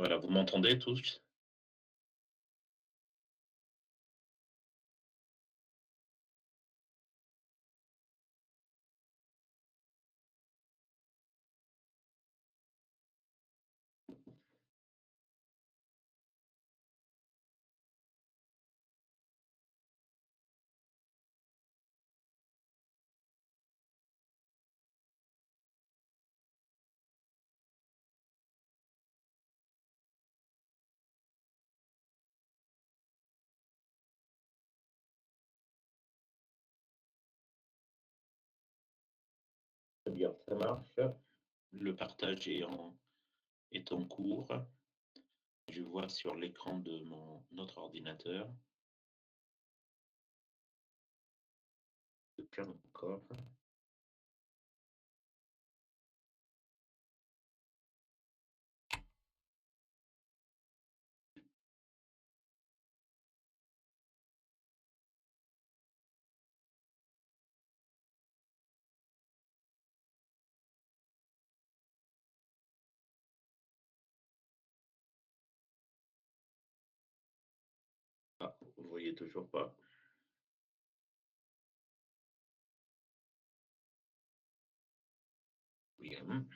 Voilà, vous m'entendez tous? Très bien, ça marche. Le partage est en cours. Je vois sur l'écran de notre ordinateur. Pas encore. Ah, vous voyez toujours pas. Bien.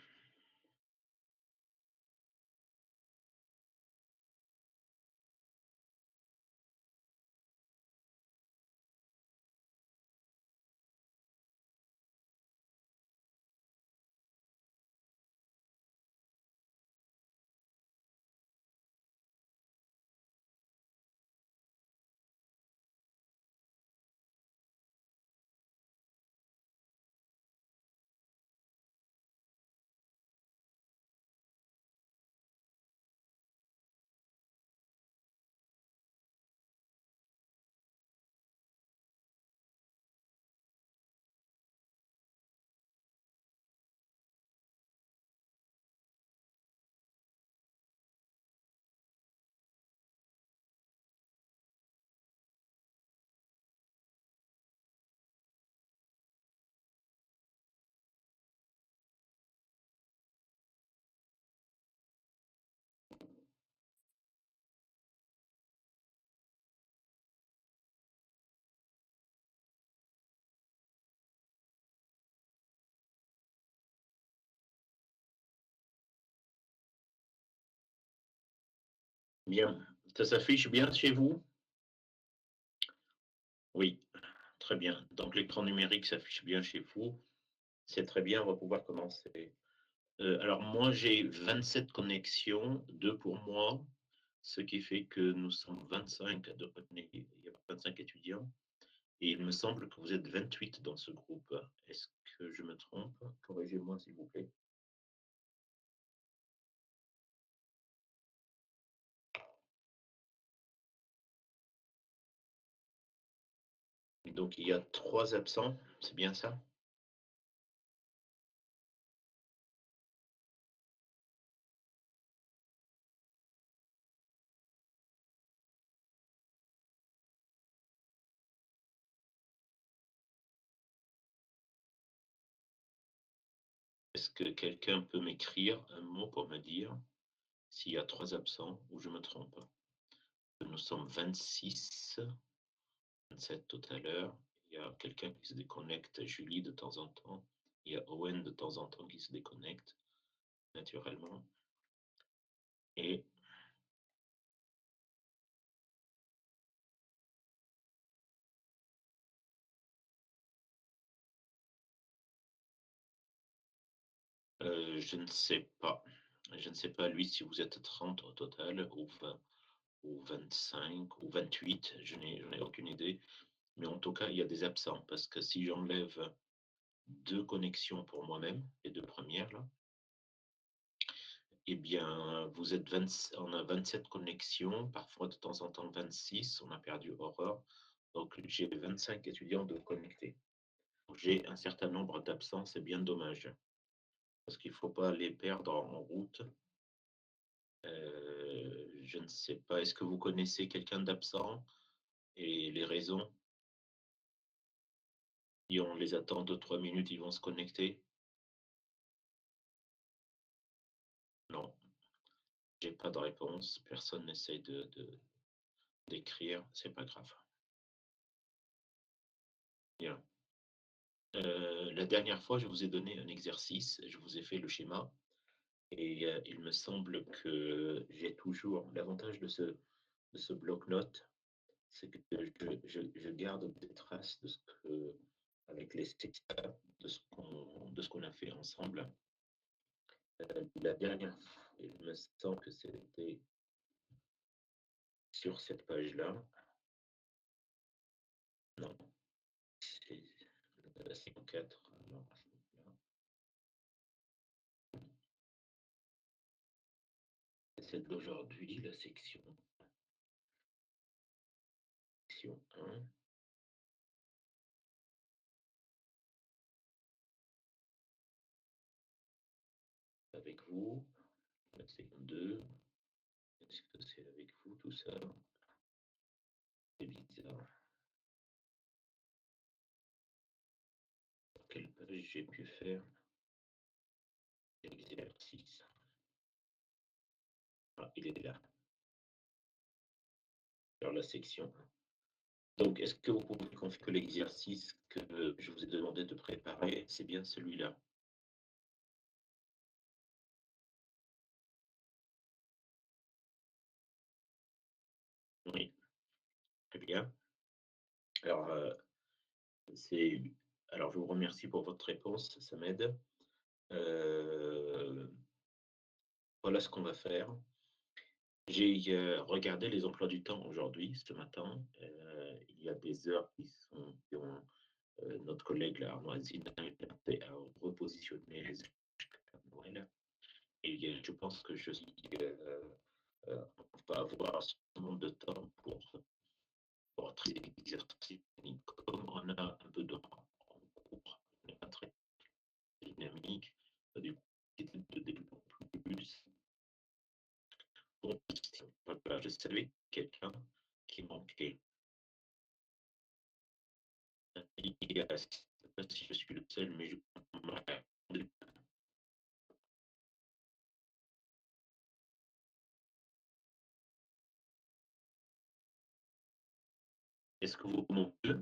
Bien. Ça s'affiche bien chez vous? Oui, très bien. Donc l'écran numérique s'affiche bien chez vous. C'est très bien, on va pouvoir commencer. Alors moi, j'ai 27 connexions, 2 pour moi, ce qui fait que nous sommes 25 à il y a 25 étudiants et il me semble que vous êtes 28 dans ce groupe. Est-ce que je me trompe? Corrigez-moi s'il vous plaît. Donc il y a 3 absents, c'est bien ça? Est-ce que quelqu'un peut m'écrire un mot pour me dire s'il y a 3 absents ou je me trompe? Nous sommes 26, 27 tout à l'heure. Il y a quelqu'un qui se déconnecte, Julie de temps en temps. Il y a Owen de temps en temps qui se déconnecte, naturellement. Et je ne sais pas. Je ne sais pas, lui, si vous êtes 30 au total, ou 20, ou 25, ou 28, je n'ai aucune idée. Mais en tout cas, il y a des absents, parce que si j'enlève 2 connexions pour moi-même, les 2 premières, là, eh bien, on a 27 connexions, parfois de temps en temps 26, on a perdu Aurore. Donc, j'ai 25 étudiants de connectés. J'ai un certain nombre d'absents, c'est bien dommage, parce qu'il ne faut pas les perdre en route. Je ne sais pas, est-ce que vous connaissez quelqu'un d'absent et les raisons? Si on les attend 2-3 minutes, ils vont se connecter? Non. j'ai pas de réponse, personne n'essaie d'écrire, c'est pas grave. Bien. La dernière fois, je vous ai donné un exercice, je vous ai fait le schéma et il me semble que j'ai toujours l'avantage de ce bloc-notes, c'est que je garde des traces de ce que avec les secteurs de ce qu'on a fait ensemble. La dernière fois, il me semble que c'était sur cette page-là. Non, c'est la section 4. Alors, c'est celle d'aujourd'hui, la section 1. Avec vous, la section 2. Est-ce que c'est avec vous tout ça? C'est bizarre. Quelle page j'ai pu faire l'exercice? Ah, il est là, dans la section 1. Donc, est-ce que vous pouvez confirmer que l'exercice que je vous ai demandé de préparer, c'est bien celui-là? Oui, très bien. Alors, c'est alors je vous remercie pour votre réponse, ça m'aide. Heu, voilà ce qu'on va faire. J'ai, regardé les emplois du temps aujourd'hui, ce matin. Il y a des heures qui ont, notre collègue là, Arnoisine, a repositionné les heures jusqu'à Noël et je pense que je suis, on va avoir suffisamment de temps pour traiter l'exercice technique. Comme on a un peu de temps en cours, on n'est pas très dynamique, du coup, c'était de développer plus. Bon, voilà, je savais quelqu'un qui manquait. Et je ne sais pas si je suis le seul, mais je est-ce que vous m'entendez?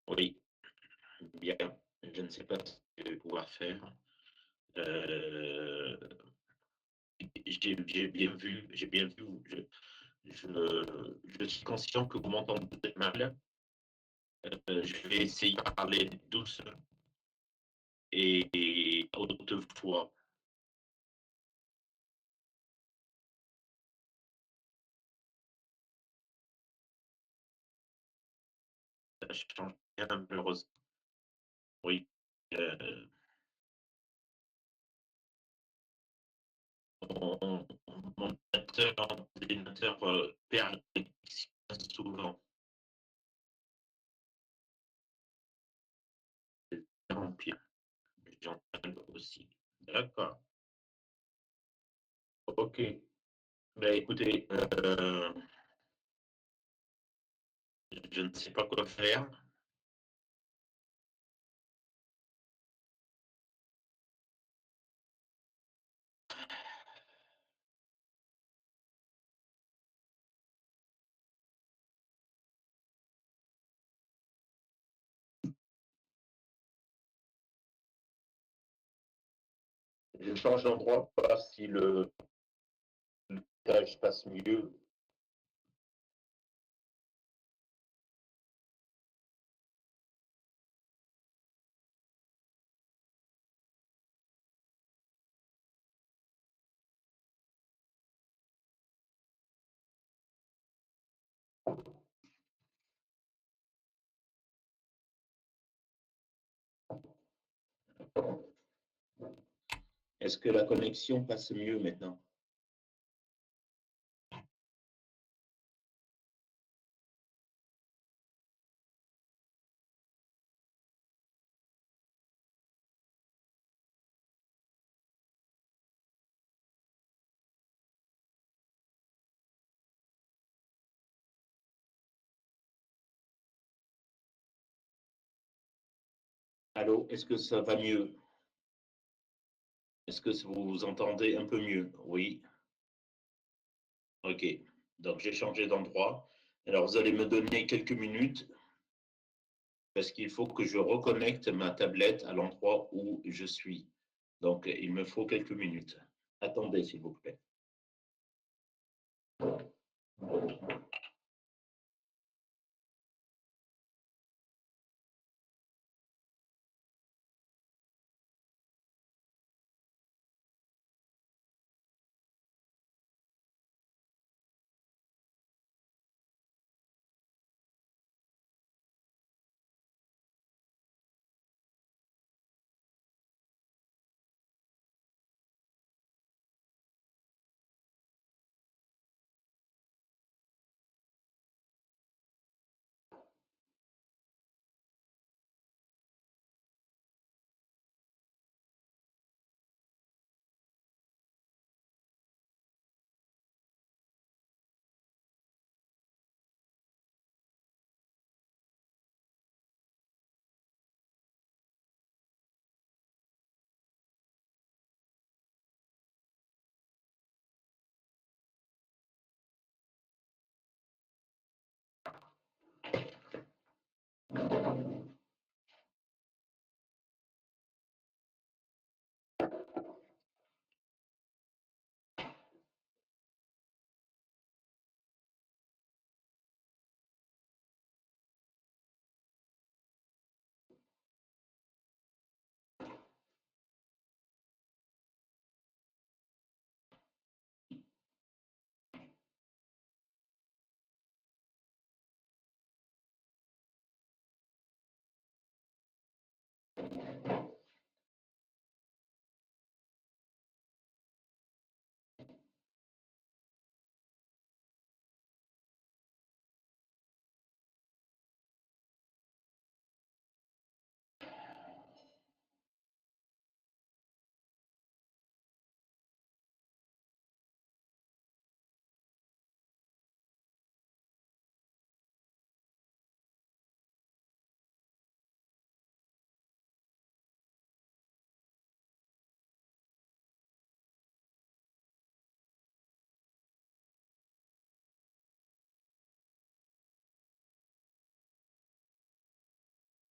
Oui, bien. Je ne sais pas ce que je vais pouvoir faire. Euh, j'ai bien vu, je suis conscient que vous m'entendez mal. Je vais essayer de parler doucement et à haute voix. Ça change rien, malheureusement. Oui. Euh, mon, mon ordinateur perd la connexion souvent. C'est vraiment pire. J'entends aussi. D'accord. Ok. Ben, écoutez, je ne sais pas quoi faire. Je change d'endroit pour voir si le message passe mieux. Est-ce que la connexion passe mieux maintenant? Allô, est-ce que ça va mieux? Est-ce que vous vous entendez un peu mieux? Oui. OK. Donc j'ai changé d'endroit. Alors vous allez me donner quelques minutes parce qu'il faut que je reconnecte ma tablette à l'endroit où je suis. Donc il me faut quelques minutes. Attendez, s'il vous plaît.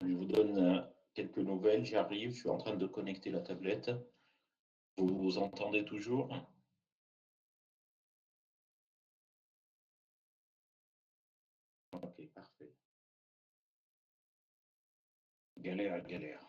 Je vous donne quelques nouvelles. J'arrive, je suis en train de connecter la tablette. Vous vous entendez toujours? Ok, parfait. Galère, galère.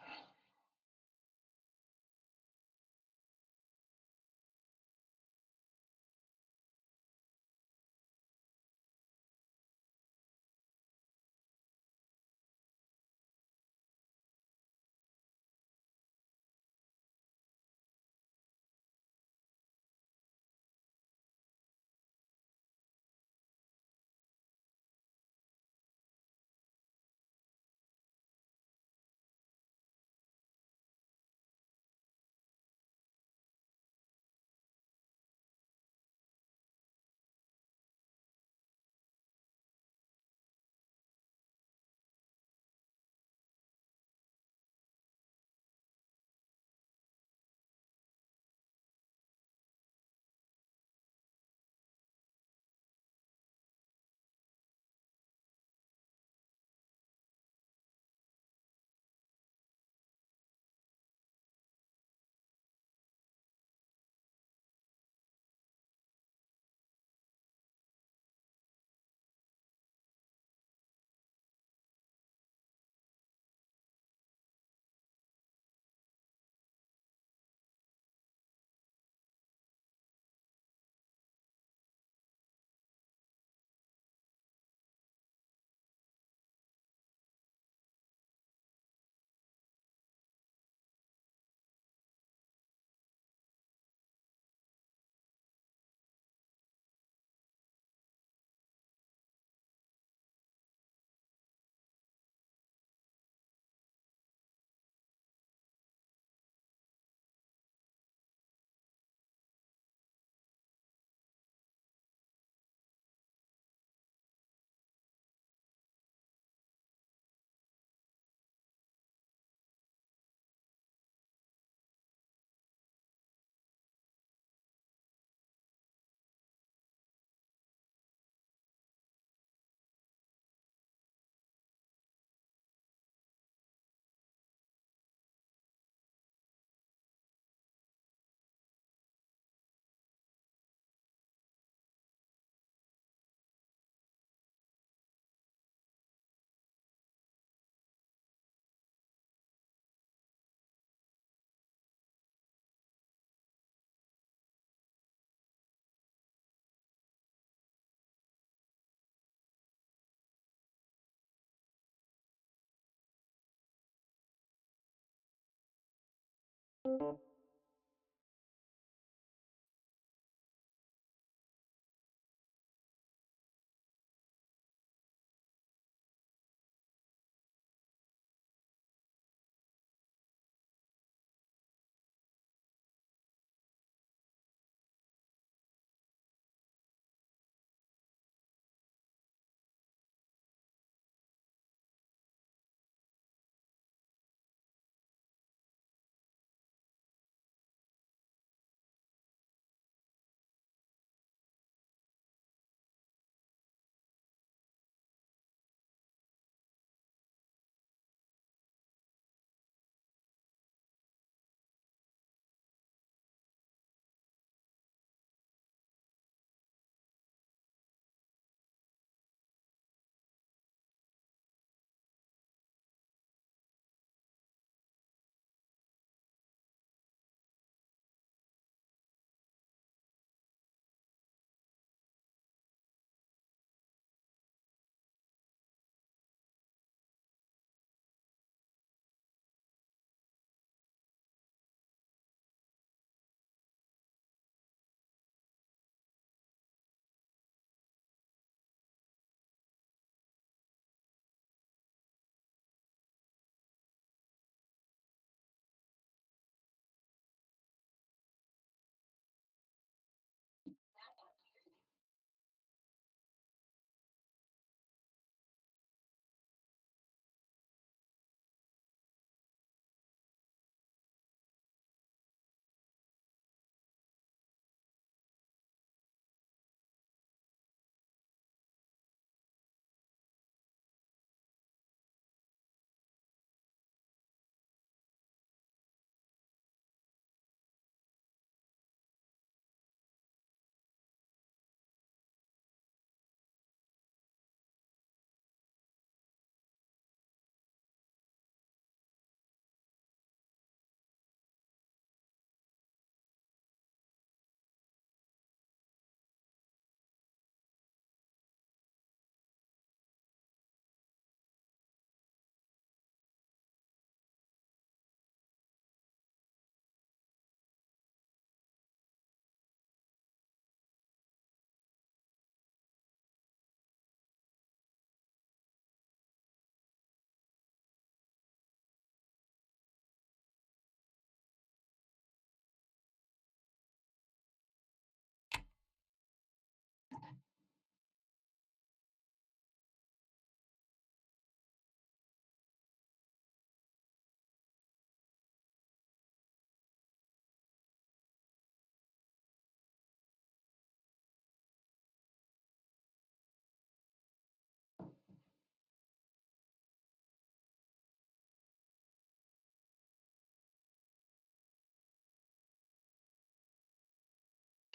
C'est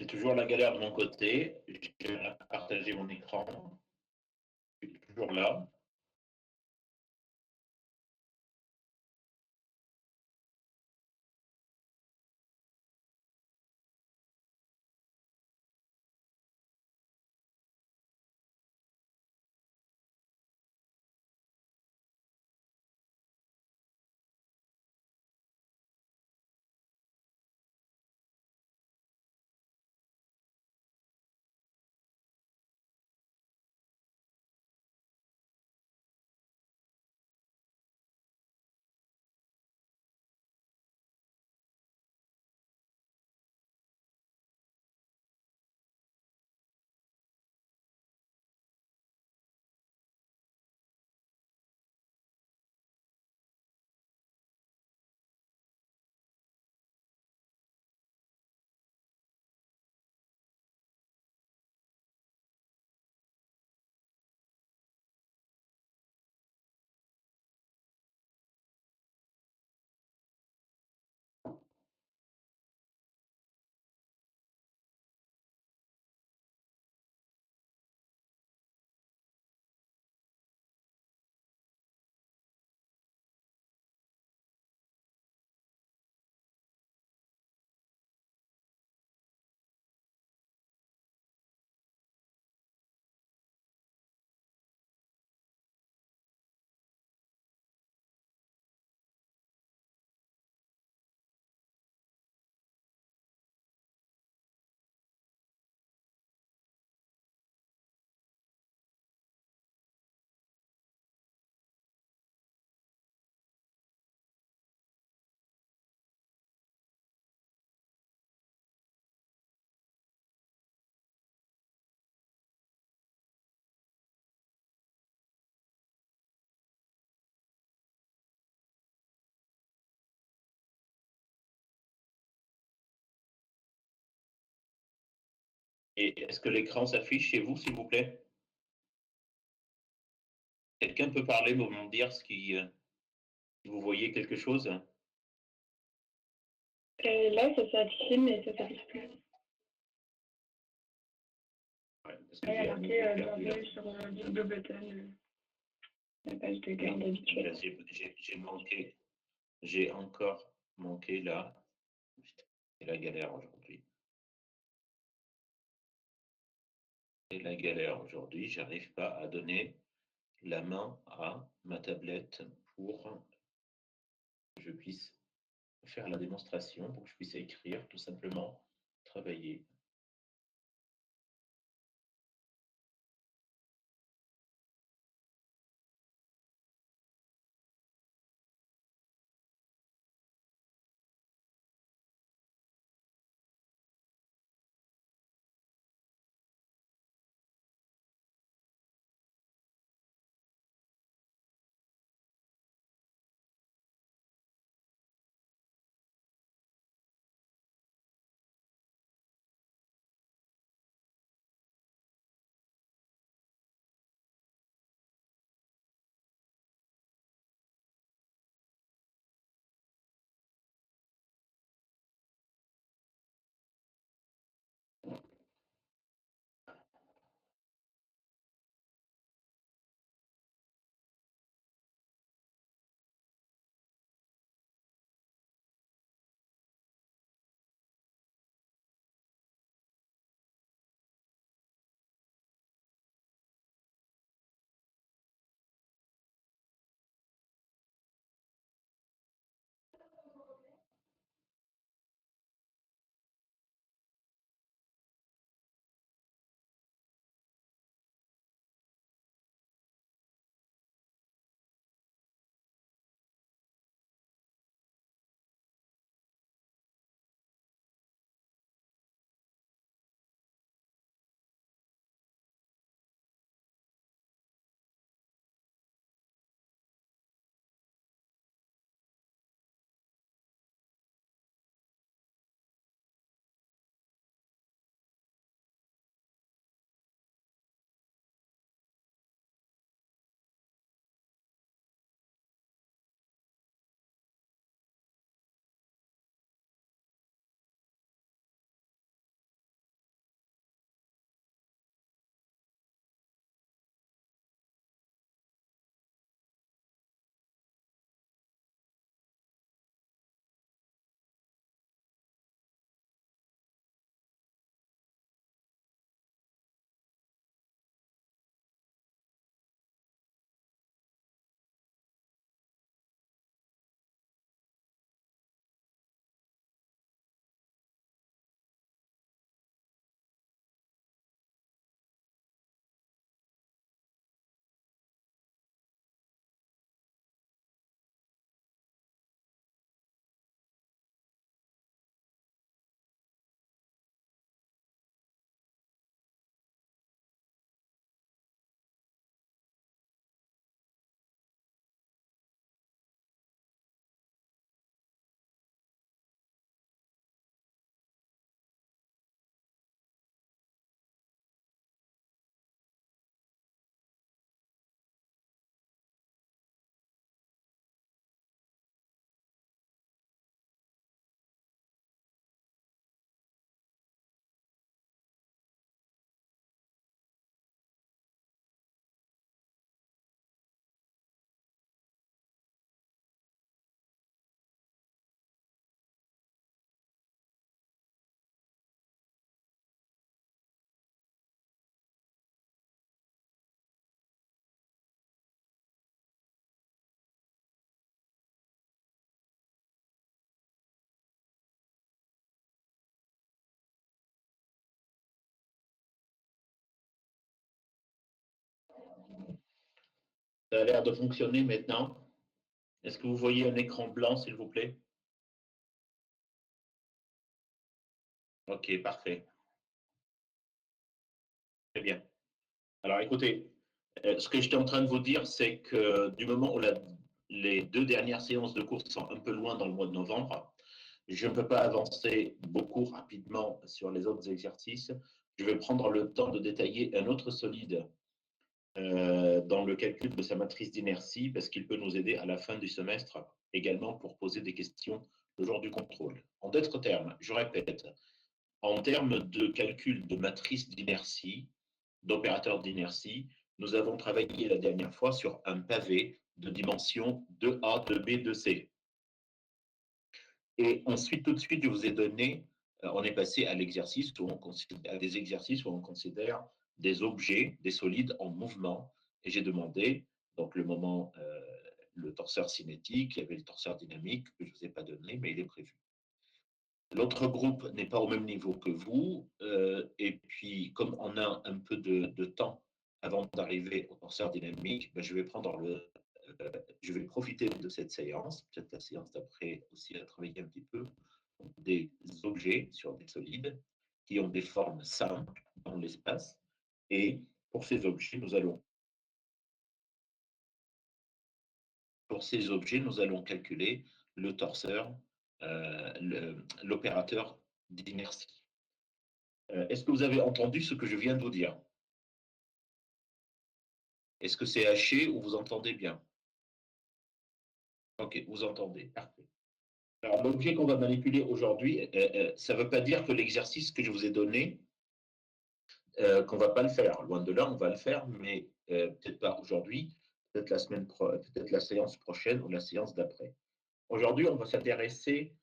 toujours la galère de mon côté. J'ai partagé mon écran. Je suis toujours là. Et est-ce que l'écran s'affiche chez vous, s'il vous plaît? Quelqu'un peut parler, me dire si vous voyez quelque chose? Là, ça s'est affiché, mais ça s'affiche plus. Ouais, parce que Là, il y j'ai a à nouveau marqué perdu la... bienvenue sur Blue Button, la page de garde Oui, habituelle. j'ai encore manqué là. C'est la galère aujourd'hui. C'est la galère aujourd'hui. J'arrive pas à donner la main à ma tablette pour que je puisse faire la démonstration, pour que je puisse écrire tout simplement, travailler. Ça a l'air de fonctionner maintenant. Est-ce que vous voyez un écran blanc, s'il vous plaît? Ok, parfait. Très bien. Alors écoutez, ce que j'étais en train de vous dire, c'est que du moment où les 2 dernières séances de cours sont un peu loin dans le mois de novembre, je ne peux pas avancer beaucoup rapidement sur les autres exercices. je vais prendre le temps de détailler un autre solide dans le calcul de sa matrice d'inertie parce qu'il peut nous aider à la fin du semestre également pour poser des questions le jour du contrôle. En d'autres termes, je répète, en termes de calcul de matrice d'inertie, d'opérateur d'inertie, nous avons travaillé la dernière fois sur un pavé de dimension 2A, 2B, 2C. Et ensuite, tout de suite, je vous ai donné, on est passé à l'exercice où on considère, à des exercices où on considère des objets, des solides en mouvement. Et j'ai demandé, donc le moment, le torseur cinétique, il y avait le torseur dynamique que je ne vous ai pas donné, mais il est prévu. L'autre groupe n'est pas au même niveau que vous. Et puis, comme on a un peu de temps avant d'arriver au torseur dynamique, ben, je vais profiter de cette séance, peut-être la séance d'après aussi à travailler un petit peu, des objets sur des solides qui ont des formes simples dans l'espace. Et pour ces objets, nous allons calculer le torseur, l'opérateur d'inertie. Est-ce que vous avez entendu ce que je viens de vous dire? Est-ce que c'est haché ou vous entendez bien? Ok, vous entendez, parfait. Alors, l'objet qu'on va manipuler aujourd'hui, ça ne veut pas dire que l'exercice que je vous ai donné, qu'on ne va pas le faire. Loin de là, on va le faire, mais peut-être pas aujourd'hui, peut-être peut-être la séance prochaine ou la séance d'après. Aujourd'hui, on va s'intéresser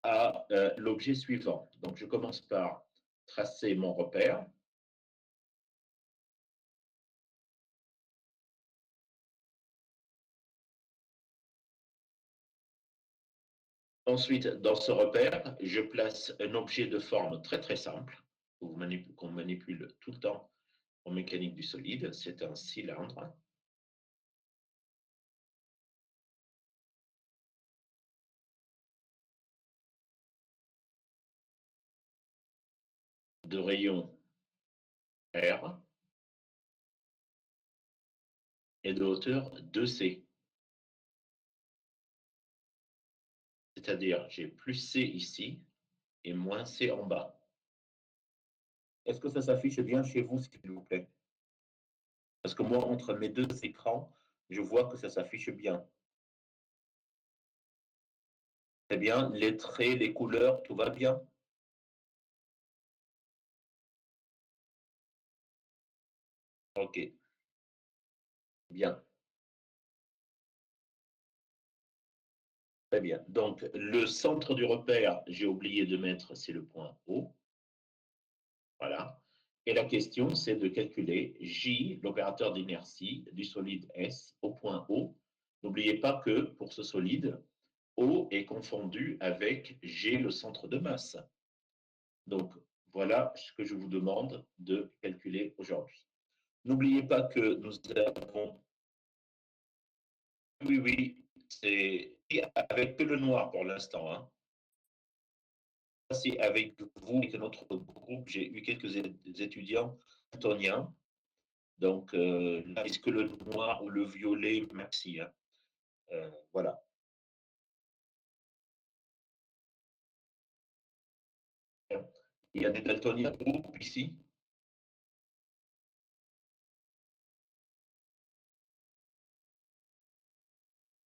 à l'objet suivant. Donc, je commence par tracer mon repère. Ensuite, dans ce repère, je place un objet de forme très très simple, qu'on manipule tout le temps en mécanique du solide. C'est un cylindre. De rayon R et de hauteur 2C. C'est-à-dire, j'ai plus C ici et moins C en bas. Est-ce que ça s'affiche bien chez vous, s'il vous plaît? Parce que moi, entre mes deux écrans, je vois que ça s'affiche bien. Très bien, les traits, les couleurs, tout va bien? Ok, bien. Très bien. Donc, le centre du repère, j'ai oublié de mettre, c'est le point O. Voilà. Et la question, c'est de calculer J, l'opérateur d'inertie du solide S, au point O. N'oubliez pas que pour ce solide, O est confondu avec G, le centre de masse. Donc, voilà ce que je vous demande de calculer aujourd'hui. N'oubliez pas que nous avons... Oui, oui, c'est avec que le noir pour l'instant. Hein. C'est avec vous et notre groupe, j'ai eu quelques étudiants antoniens. Donc, là, est-ce que le noir ou le violet, merci. Hein. Voilà. Il y a des daltoniens groupe ici.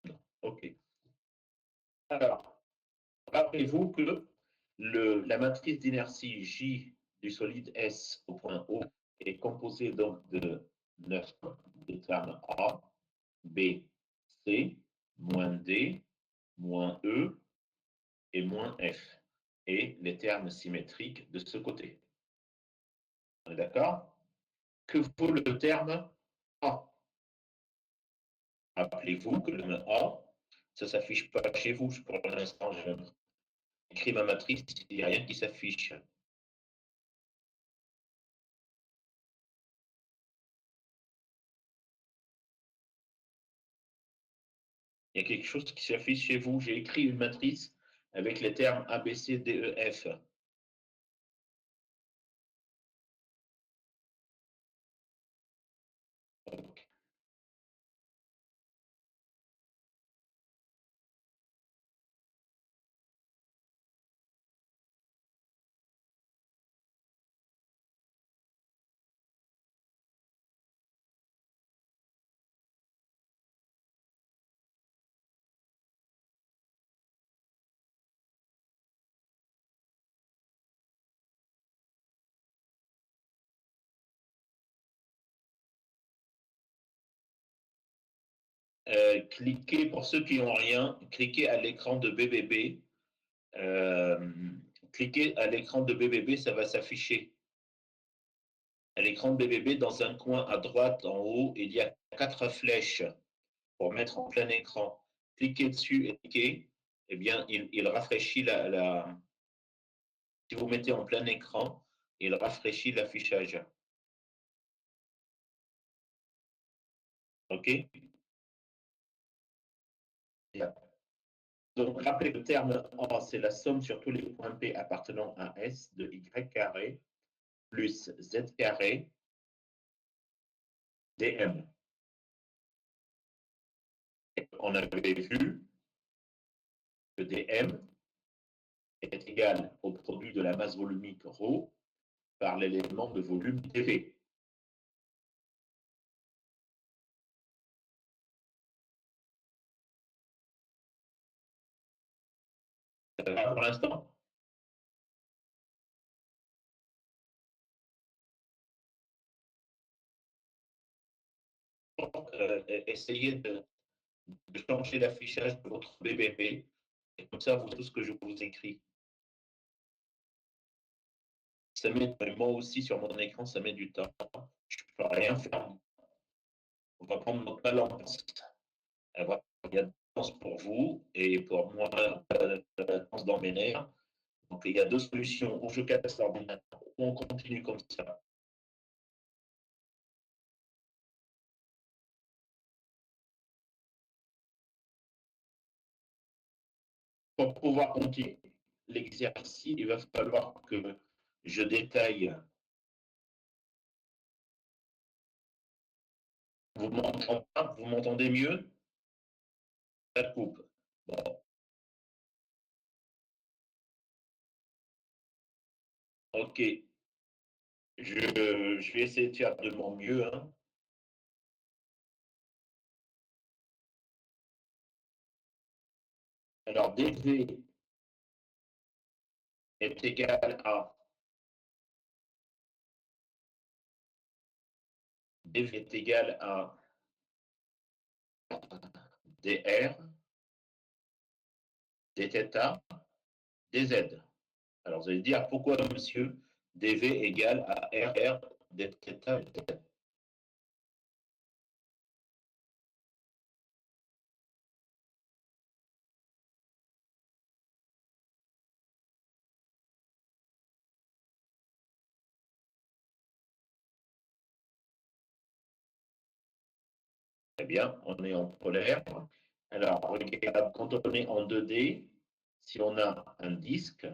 Non. OK. Alors, rappelez-vous que la matrice d'inertie J du solide S au point O est composée donc de 9 de termes A, B, C, moins D, moins E et moins F. Et les termes symétriques de ce côté. On est d'accord? Que vaut le terme A? Rappelez-vous que le A, ça ne s'affiche pas chez vous. Pour l'instant, j'ai écrit ma matrice, il n'y a rien qui s'affiche. Il y a quelque chose qui s'affiche chez vous. J'ai écrit une matrice avec les termes A, B, C, D, E, F. Cliquez, pour ceux qui n'ont rien, cliquez à l'écran de BBB. Cliquez à l'écran de BBB, ça va s'afficher. À l'écran de BBB, dans un coin à droite, en haut, il y a 4 flèches pour mettre en plein écran. Cliquez dessus et cliquez, eh bien, il rafraîchit si vous mettez en plein écran, il rafraîchit l'affichage. OK? Bien. Donc, rappelez le terme A, c'est la somme sur tous les points P appartenant à S de Y carré plus Z carré dm. On avait vu que dm est égal au produit de la masse volumique ρ par l'élément de volume dV. Ça va pour l'instant? Essayez de changer l'affichage de votre BBB, et comme ça, vous tout ce que je vous écris. Ça met, moi aussi sur mon écran, ça met du temps. Je ne peux rien faire. On va prendre notre balance. Il y a de la danse pour vous et pour moi, la danse dans mes nerfs. Donc il y a 2 solutions. Ou je casse l'ordinateur, ou on continue comme ça. Pour pouvoir continuer l'exercice, il va falloir que je détaille. Vous m'entendez pas? Vous m'entendez mieux? Ça coupe. Bon, ok. Je vais essayer de faire de mon mieux, hein. Alors, dV est égal à dV est égal à dr, dθ, dz. Alors, vous allez dire, pourquoi, monsieur, dV égale à rr dθ, dz? Très bien, on est en polaire. Alors, regarde, quand on est en 2D, si on a un disque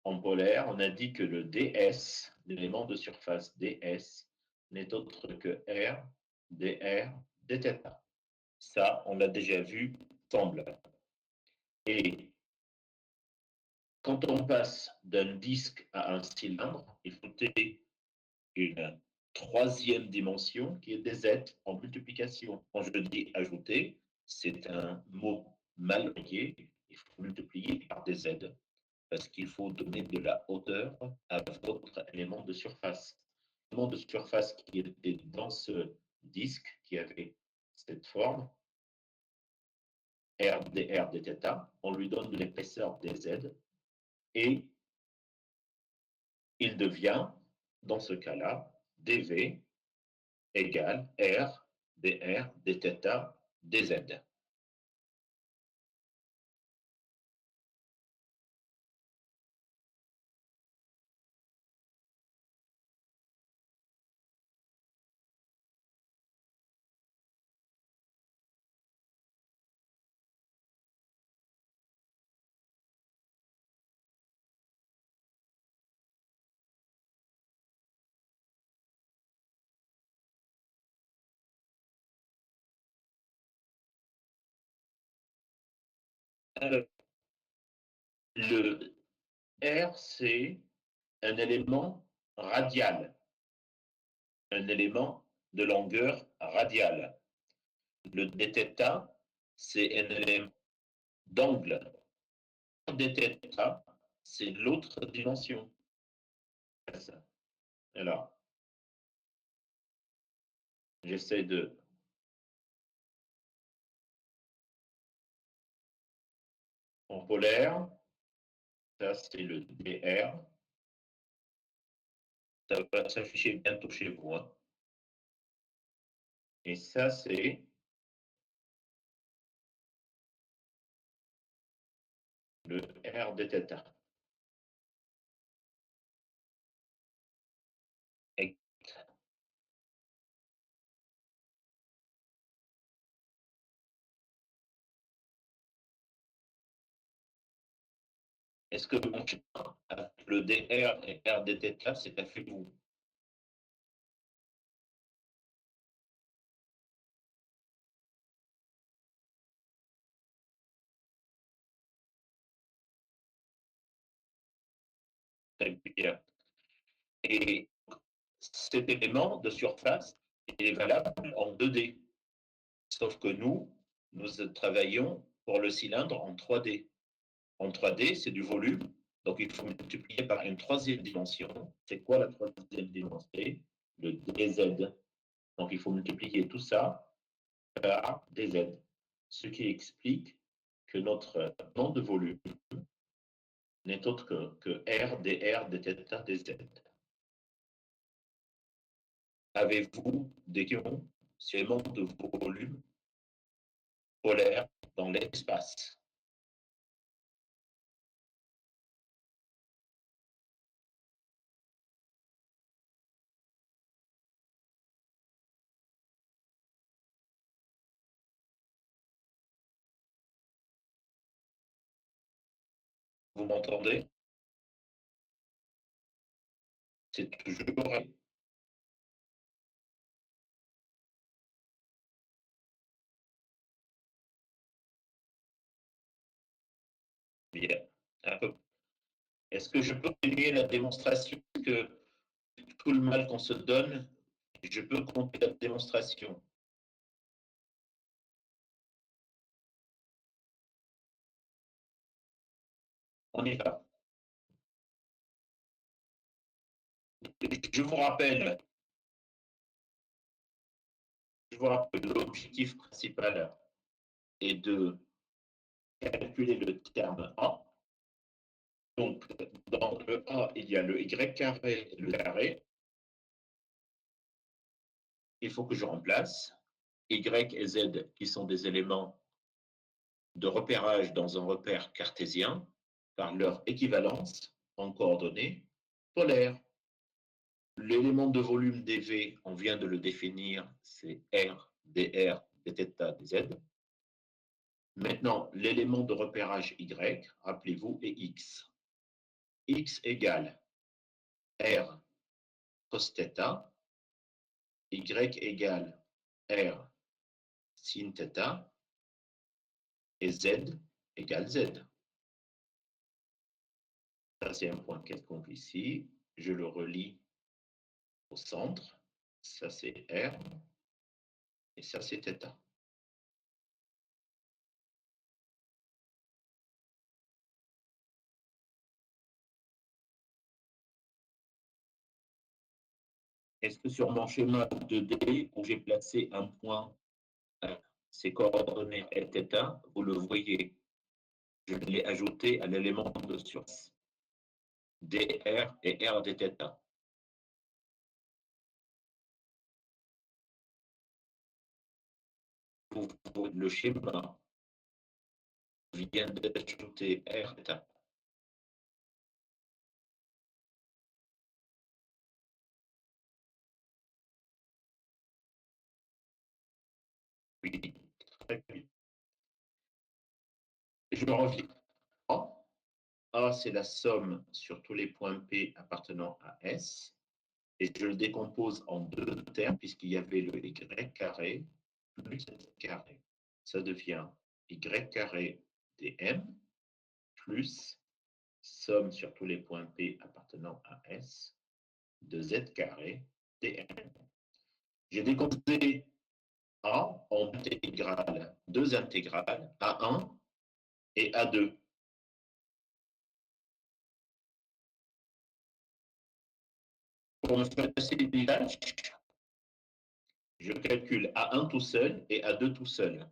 en polaire, on a dit que le ds, l'élément de surface ds, n'est autre que r, dr, dθ. Ça, on l'a déjà vu ensemble. Et quand on passe d'un disque à un cylindre, il faut une 3e dimension qui est dz en multiplication. Quand je dis ajouter, c'est un mot mal employé. Il faut multiplier par dz parce qu'il faut donner de la hauteur à votre élément de surface. L'élément de surface qui était dans ce disque, qui avait cette forme, r dr dθ, on lui donne de l'épaisseur dz et il devient, dans ce cas-là, dv égale r dr dθ dz. Alors, le r, c'est un élément radial, un élément de longueur radiale. Le dθ, c'est un élément d'angle. Dθ, c'est l'autre dimension. Alors, j'essaie de En polaire, ça c'est le DR. Ça va s'afficher bientôt chez vous, hein. Et ça c'est le R de θ. Est-ce que mon schéma avec le DR et R de θ, c'est à fait vous? Très bien. Et cet élément de surface est valable en 2D. Sauf que nous travaillons pour le cylindre en 3D. En 3D, c'est du volume, donc il faut multiplier par une troisième dimension. C'est quoi la troisième dimension? Le dz. Donc il faut multiplier tout ça par dz. Ce qui explique que notre nom de volume n'est autre que R dr dθ dz. Avez-vous des questions sur les mondes de volume polaire dans l'espace? Vous m'entendez? C'est toujours bien. Est-ce que je peux continuer la démonstration que tout le mal qu'on se donne, je peux compter la démonstration? On y va. Je vous rappelle, l'objectif principal est de calculer le terme A. Donc, dans le A, il y a le Y carré et le carré. Il faut que je remplace Y et Z, qui sont des éléments de repérage dans un repère cartésien, par leur équivalence en coordonnées polaires. L'élément de volume dV, on vient de le définir, c'est R dr dθ dz. Maintenant, l'élément de repérage Y, rappelez-vous, est X. X égale R cos θ, Y égale R sin θ, et Z égale Z. Ça, c'est un point quelconque ici. Je le relie au centre. Ça, c'est R. Et ça, c'est θ. Est-ce que sur mon schéma 2D, où j'ai placé un point, ces coordonnées et θ, vous le voyez? Je l'ai ajouté à l'élément de surface. dr et R dθ. Le schéma vient d'ajouter R θ. Oui, très bien. Je reviens. A, c'est la somme sur tous les points P appartenant à S. Et je le décompose en deux termes, puisqu'il y avait le Y carré plus Z carré. Ça devient Y carré dm plus somme sur tous les points P appartenant à S de Z carré dm. J'ai décomposé A en intégrales, deux intégrales, A1 et A2. Pour me faciliter les tâches, je calcule A1 tout seul et A2 tout seul.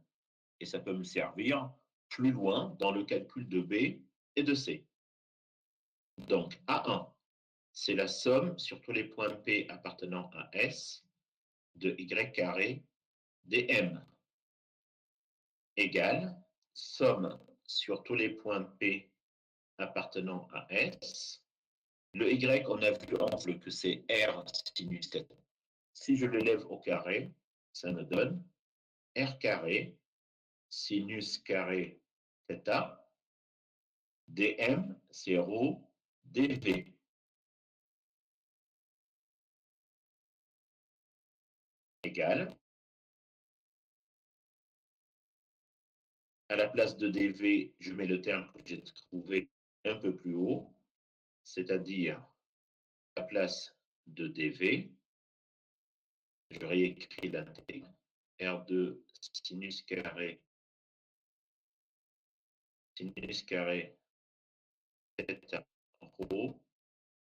Et ça peut me servir plus loin dans le calcul de B et de C. Donc, A1, c'est la somme sur tous les points P appartenant à S de Y carré dm égale somme sur tous les points P appartenant à S. Le Y, on a vu ensemble que c'est R sinus θ. Si je l'élève au carré, ça me donne R carré sinus carré θ dm, c'est ρ dv. Égale, à la place de dv, je mets le terme que j'ai trouvé un peu plus haut, c'est-à-dire à la place de dv, je réécris l'intégrale R2 sinus carré θ ρ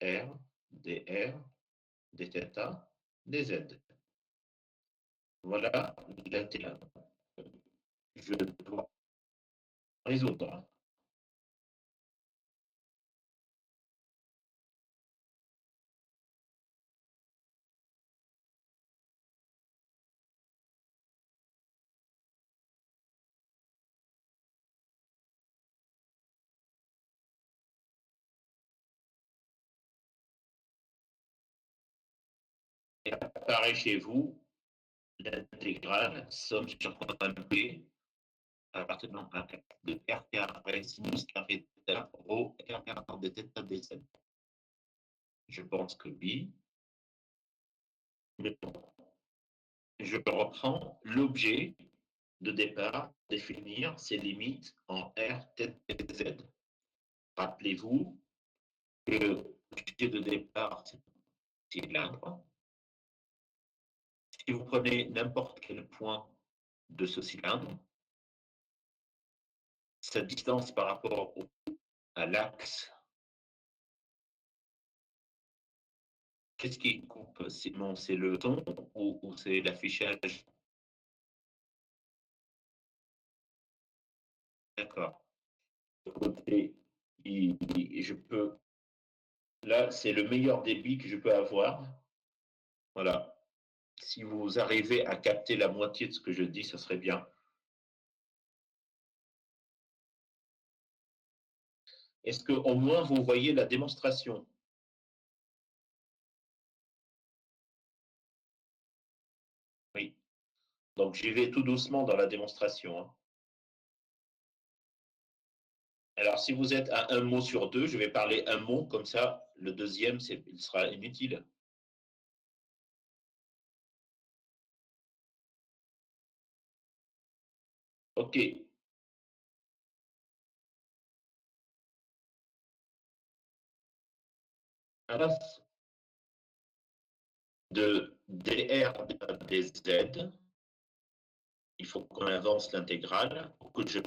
R dr dθ dz. Voilà l'intégrale. Je dois résoudre. Et apparaît chez vous l'intégrale somme sur point P appartenant à de R carré sinus carré θ rho R carré de θ dz. Je pense que oui. Mais bon, je reprends l'objet de départ, définir ses limites en R, T et Z. Rappelez-vous que l'objet de départ, c'est un cylindre. Si vous prenez n'importe quel point de ce cylindre, sa distance par rapport à l'axe, qu'est-ce qui coupe, Simon? C'est le ton ou c'est l'affichage? D'accord. Côté, je peux. Là, c'est le meilleur débit que je peux avoir. Voilà. Si vous arrivez à capter la moitié de ce que je dis, ça serait bien. Est-ce qu'au moins vous voyez la démonstration? Oui. Donc j'y vais tout doucement dans la démonstration, hein. Alors si vous êtes à un mot sur deux, je vais parler un mot, comme ça, le deuxième, il sera inutile. OK. À la place de dr dz, il faut qu'on avance l'intégrale pour que je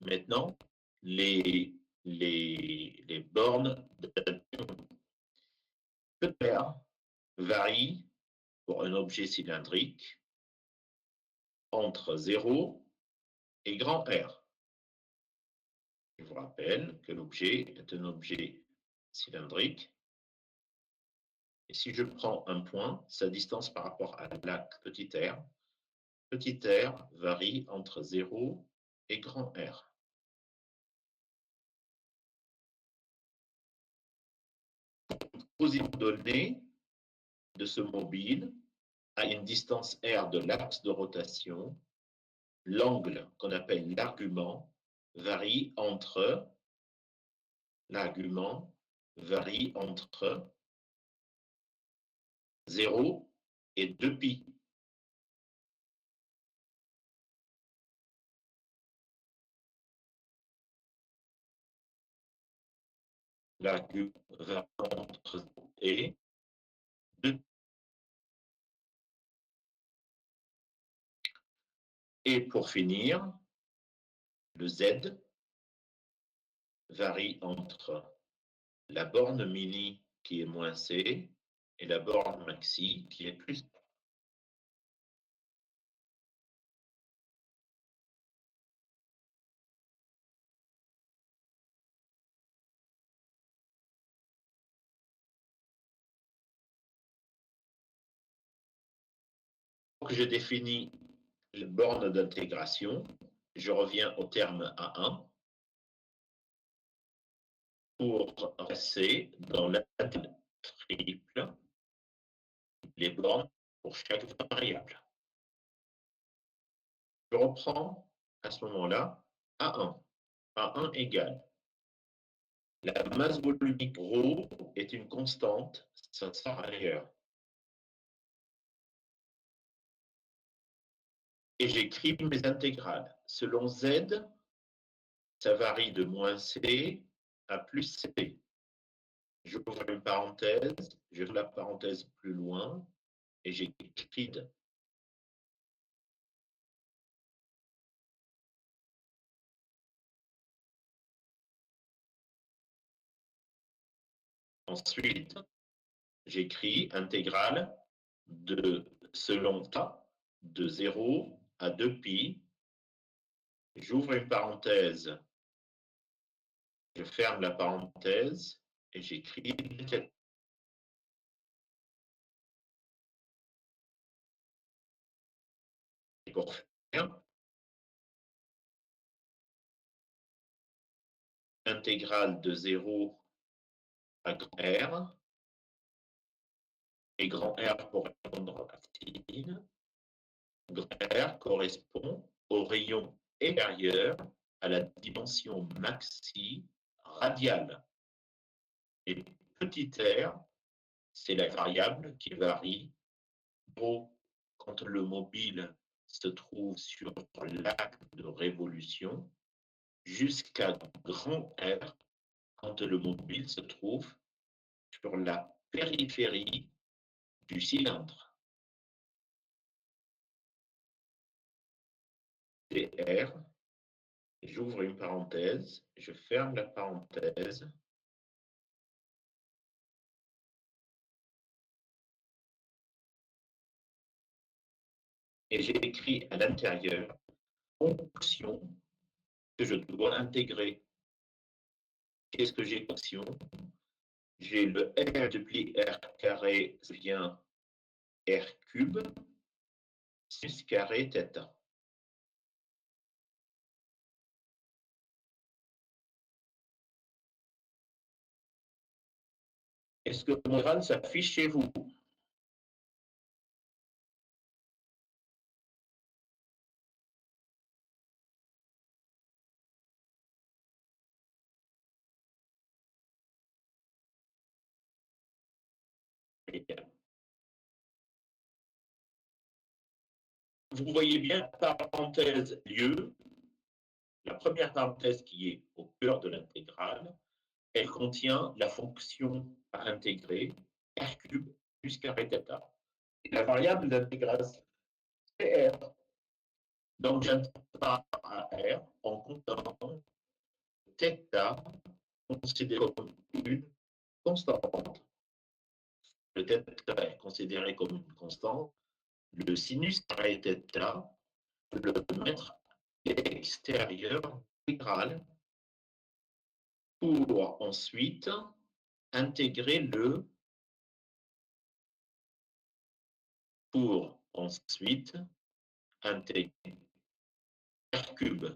maintenant les bornes de R varient pour un objet cylindrique entre 0 et grand R. Je vous rappelle que l'objet est un objet cylindrique. Et si je prends un point, sa distance par rapport à l'axe petit r varie entre 0 et grand R. Position donnée de ce mobile à une distance r de l'axe de rotation, l'angle qu'on appelle l'argument varie entre 0 et 2π. L'argument varie entre 0 et 2π. Et pour finir, le Z varie entre la borne mini qui est moins C et la borne maxi qui est plus. que je définis la borne d'intégration, je reviens au terme A1 pour passer dans l'intervalle triple les bornes pour chaque variable. Je reprends à ce moment-là A1. A1 égale la masse volumique ρ est une constante, ça sort ailleurs. Et j'écris mes intégrales. Selon Z, ça varie de moins C à plus C. J'ouvre une parenthèse, j'ouvre la parenthèse plus loin et j'écris D. Ensuite, j'écris intégrale de selon T de 0 à 2pi. J'ouvre une parenthèse, je ferme la parenthèse et j'écris pour faire intégrale de 0 à grand R, et grand R pour répondre à Tine. Grand R correspond au rayon extérieur à la dimension maxi radiale. Et petit r, c'est la variable qui varie quand le mobile se trouve sur l'axe de révolution, jusqu'à grand R quand le mobile se trouve sur la périphérie du cylindre. dr, j'ouvre une parenthèse, je ferme la parenthèse, et j'ai écrit à l'intérieur fonction que je dois intégrer. Qu'est-ce que j'ai comme fonction? J'ai le R multiplié R carré, ça devient R cube, sinus carré θ. Est-ce que mon grade s'affiche chez vous? Vous voyez bien la parenthèse lieu, la première parenthèse qui est au cœur de l'intégrale, elle contient la fonction à intégrer, R cube plus carré θ. Et la variable d'intégration, c'est R. Donc j'intègre à R en comptant θ considéré comme une constante. Le θ est considéré comme une constante. Le sinus carré θ, le mettre à l'extérieur intégral pour ensuite intégrer le R cube.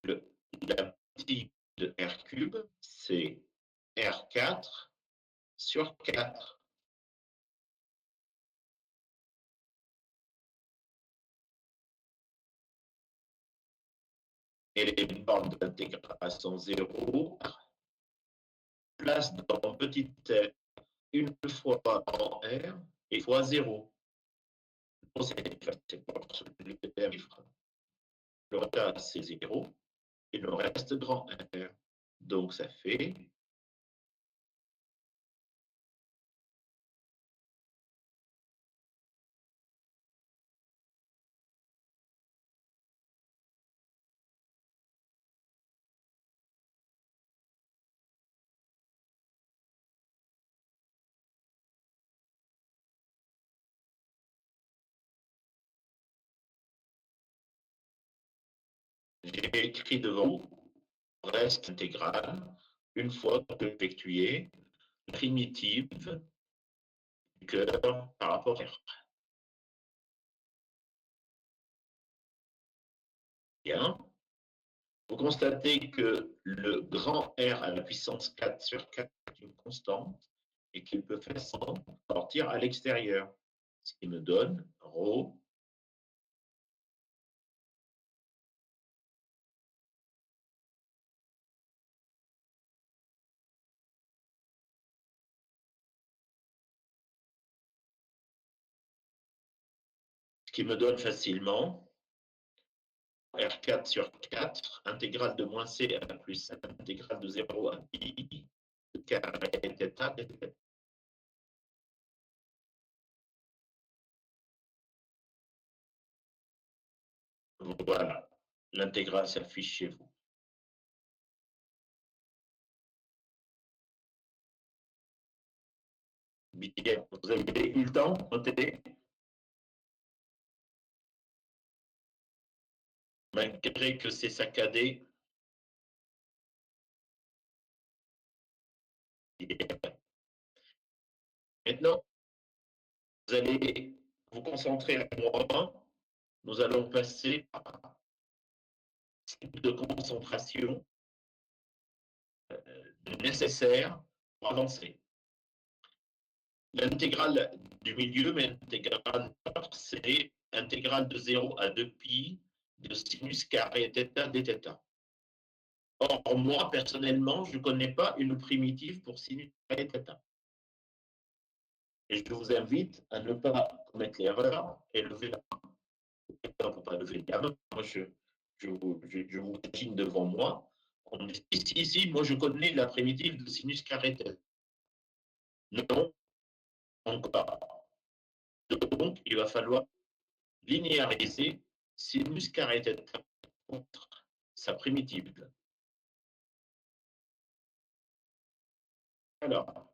La partie de R cube, c'est R4 sur 4. Et les bornes d'intégration 0, place dans petit r une fois en R et fois 0. C'est pour le chiffre. Le retard, c'est 0 et le reste grand R. Donc, ça fait j'ai écrit devant vous reste intégral une fois que j'ai effectué la primitive du cœur par rapport à R. Bien. Vous constatez que le grand R à la puissance 4 sur 4 est une constante et qu'il peut facilement sortir à l'extérieur. Ce qui me donne ρ ce qui me donne facilement R4 sur 4, intégrale de moins C à plus C, intégrale de 0 à pi, de carré θ, θ. Voilà, l'intégrale s'affiche chez vous. Bien, vous avez eu le temps de noter, malgré que c'est saccadé. Maintenant, vous allez vous concentrer à moi. Nous allons passer à type de concentration nécessaire pour avancer. L'intégrale du milieu, mais l'intégrale c'est intégrale de 0 à 2 pi de sinus carré θ dθ. Or, moi, personnellement, je ne connais pas une primitive pour sinus carré θ. Et je vous invite à ne pas commettre l'erreur et lever la main. Il ne faut pas lever la main. Moi, je vous imagine devant moi. On dit, ici, moi, je connais la primitive de sinus carré θ. Non, encore. Donc, il va falloir linéariser sinus carré θ contre sa primitive. Alors,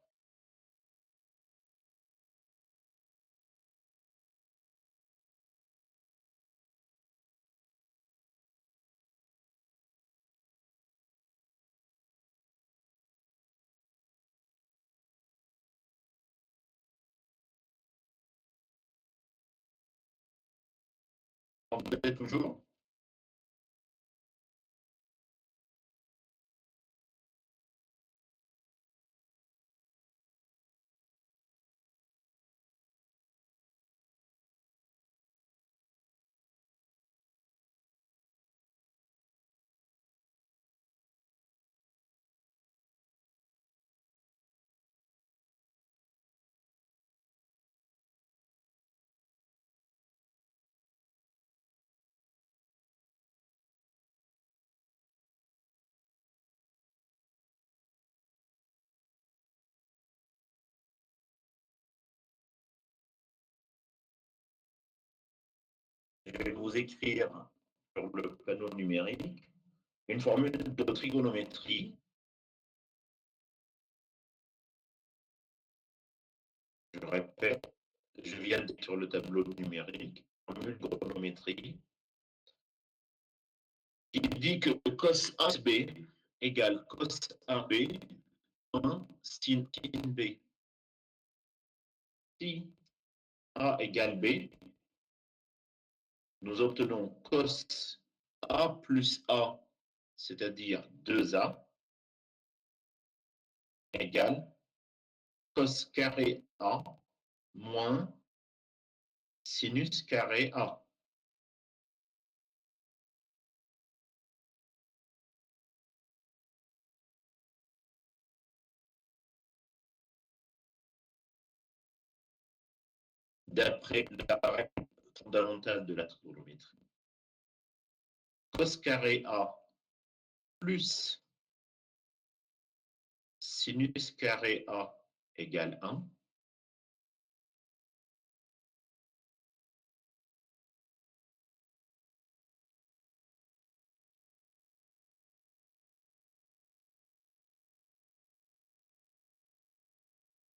on peut toujours. Je vais vous écrire sur le panneau numérique une formule de trigonométrie. Je répète, je viens sur le tableau numérique, formule de trigonométrie, qui dit que cos A B égale cos AB moins sin B. Si A égale B, nous obtenons cos A plus A, c'est-à-dire 2A, égale cos carré A moins sinus carré A. D'après la règle fondamentale de la trigonométrie. Cos carré A plus sinus carré A égale 1.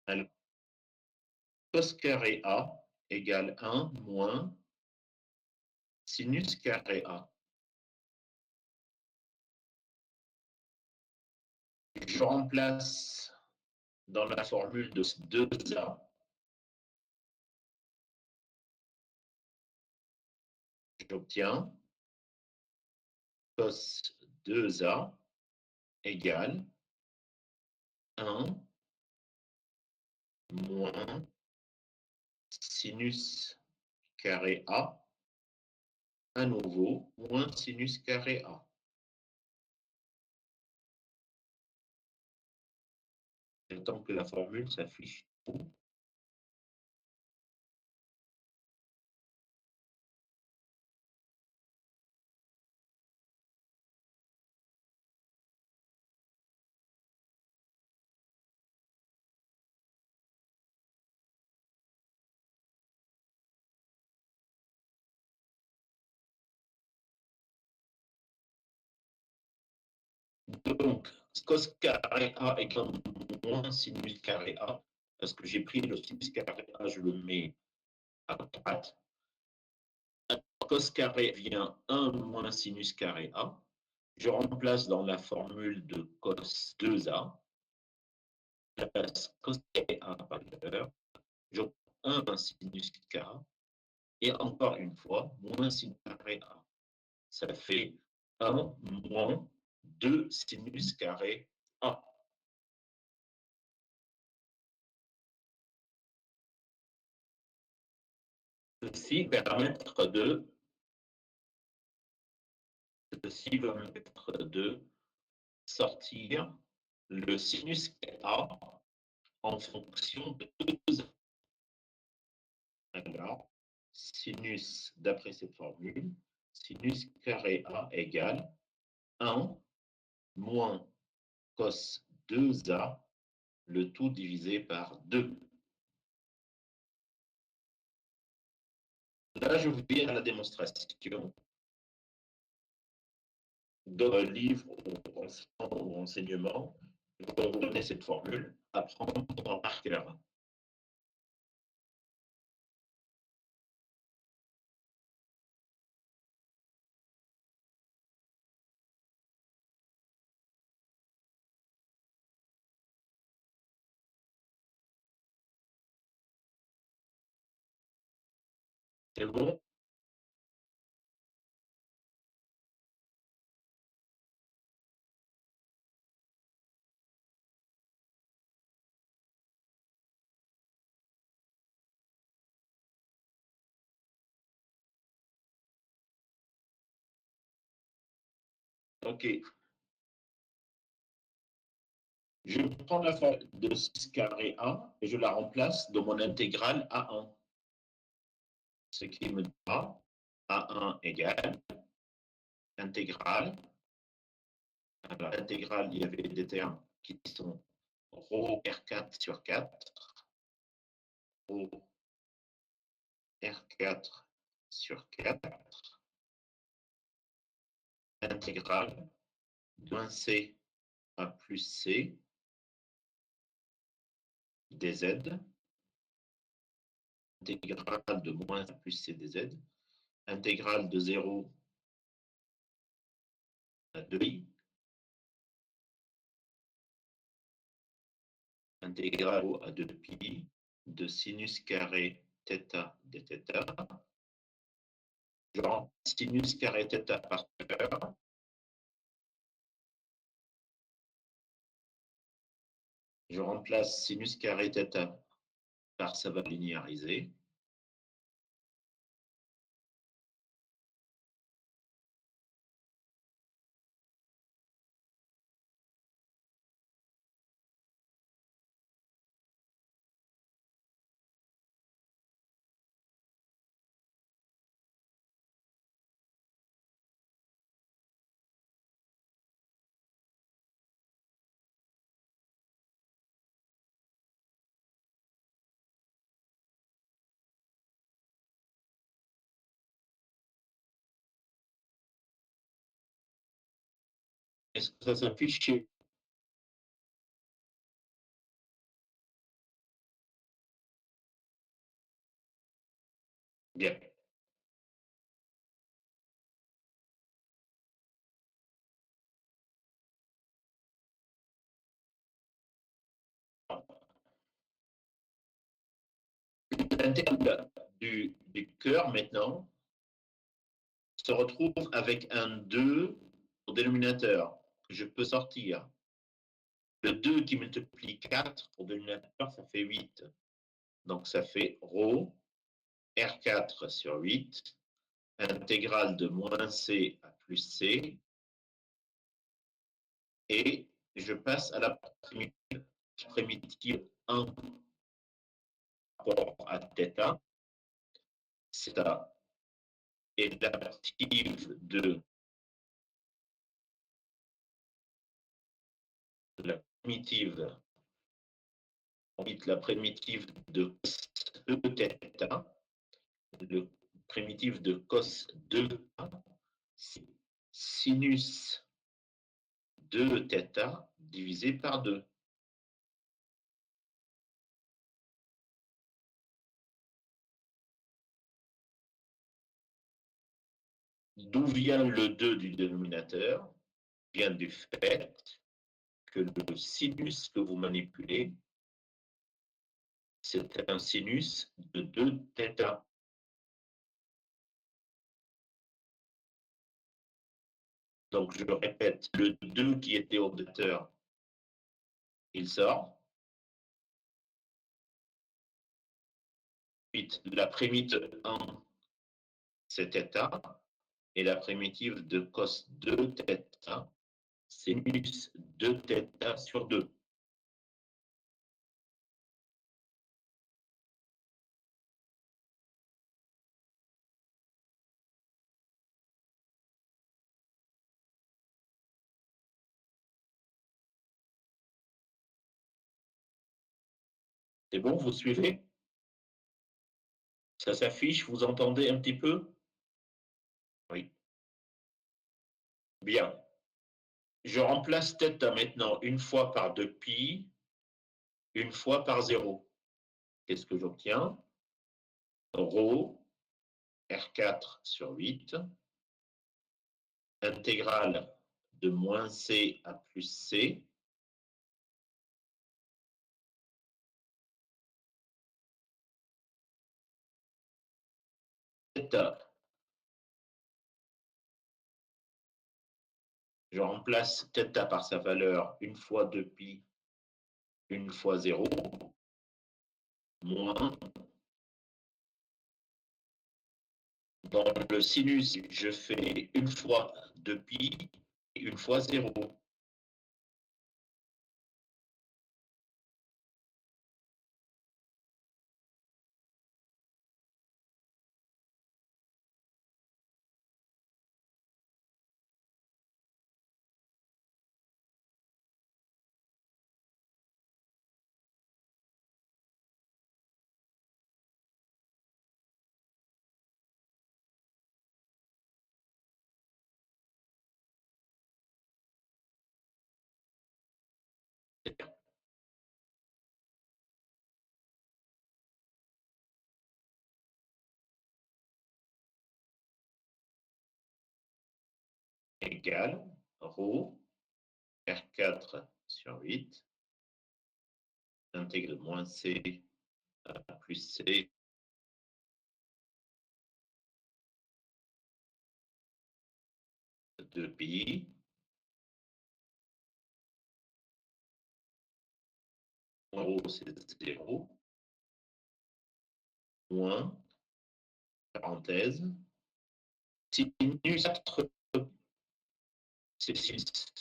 Alors, cos carré A égale 1 moins sinus carré A. Je remplace dans la formule de 2A. J'obtiens cos 2A égale 1 moins sinus carré A, à nouveau, moins sinus carré A. Tant que la formule s'affiche. Donc, cos carré A égale moins sinus carré A, parce que j'ai pris le sinus carré A, je le mets à droite. Cos carré vient 1 moins sinus carré A. Je remplace dans la formule de cos 2A, je place cos carré A par l'heure, je prends 1 sinus K, et encore une fois, moins sinus carré A. Ça fait 1 moins 2 sinus carré A. Ceci va me permettre de sortir le sinus A en fonction de 2A. Alors, sinus, d'après cette formule, sinus carré A égale 1 moins cos 2A, le tout divisé par 2. Là, je viens à la démonstration. Dans un livre ou enseignement, je vais vous donner cette formule à prendre par cœur. C'est bon? OK. Je prends la formule de 6 carré A et je la remplace dans mon intégrale A1. Ce qui me donnera A1 égale intégrale. Alors, l'intégrale, il y avait des termes qui sont ρ R4 sur 4, ρ R4 sur 4, intégrale moins C à plus C dz, intégrale de moins A plus C dz, intégrale de 0 à 2i, intégrale à 2pi de sinus carré θ dθ. Je rends sinus carré θ par terre. Je remplace sinus carré θ par sa valeur linéarisée. Est-ce que ça s'affiche chez Bien. L'interne du cœur, maintenant, se retrouve avec un 2 au dénominateur, je peux sortir le 2 qui multiplie 4 au dénominateur, ça fait 8. Donc ça fait ρ R4 sur 8, intégrale de moins C à plus C, et je passe à la primitive 1 rapport à θ. Θ est la primitive de la primitive de cos de θ, le primitive de cos de c'est sinus de θ divisé par 2. D'où vient le 2 du dénominateur? Vient du fait que le sinus que vous manipulez, c'est un sinus de 2θ. Donc, je répète, le 2 qui était au dénominateur, il sort. Ensuite, la primitive 1, c'est θ, et la primitive de cos de θ, sinus de θ sur 2. C'est bon, vous suivez? Ça s'affiche, vous entendez un petit peu? Oui. Bien. Je remplace θ maintenant une fois par 2π, une fois par 0. Qu'est-ce que j'obtiens? Rho, R4 sur 8, intégrale de moins C à plus C, θ. Je remplace θ par sa valeur une fois 2π, une fois 0, moins. Dans le sinus, je fais une fois 2π et une fois 0. Égale Rho, R4 sur 8, intégrale moins C à plus C, de pi, Rho c'est 0, moins, parenthèse, sinus 4, c'est sinus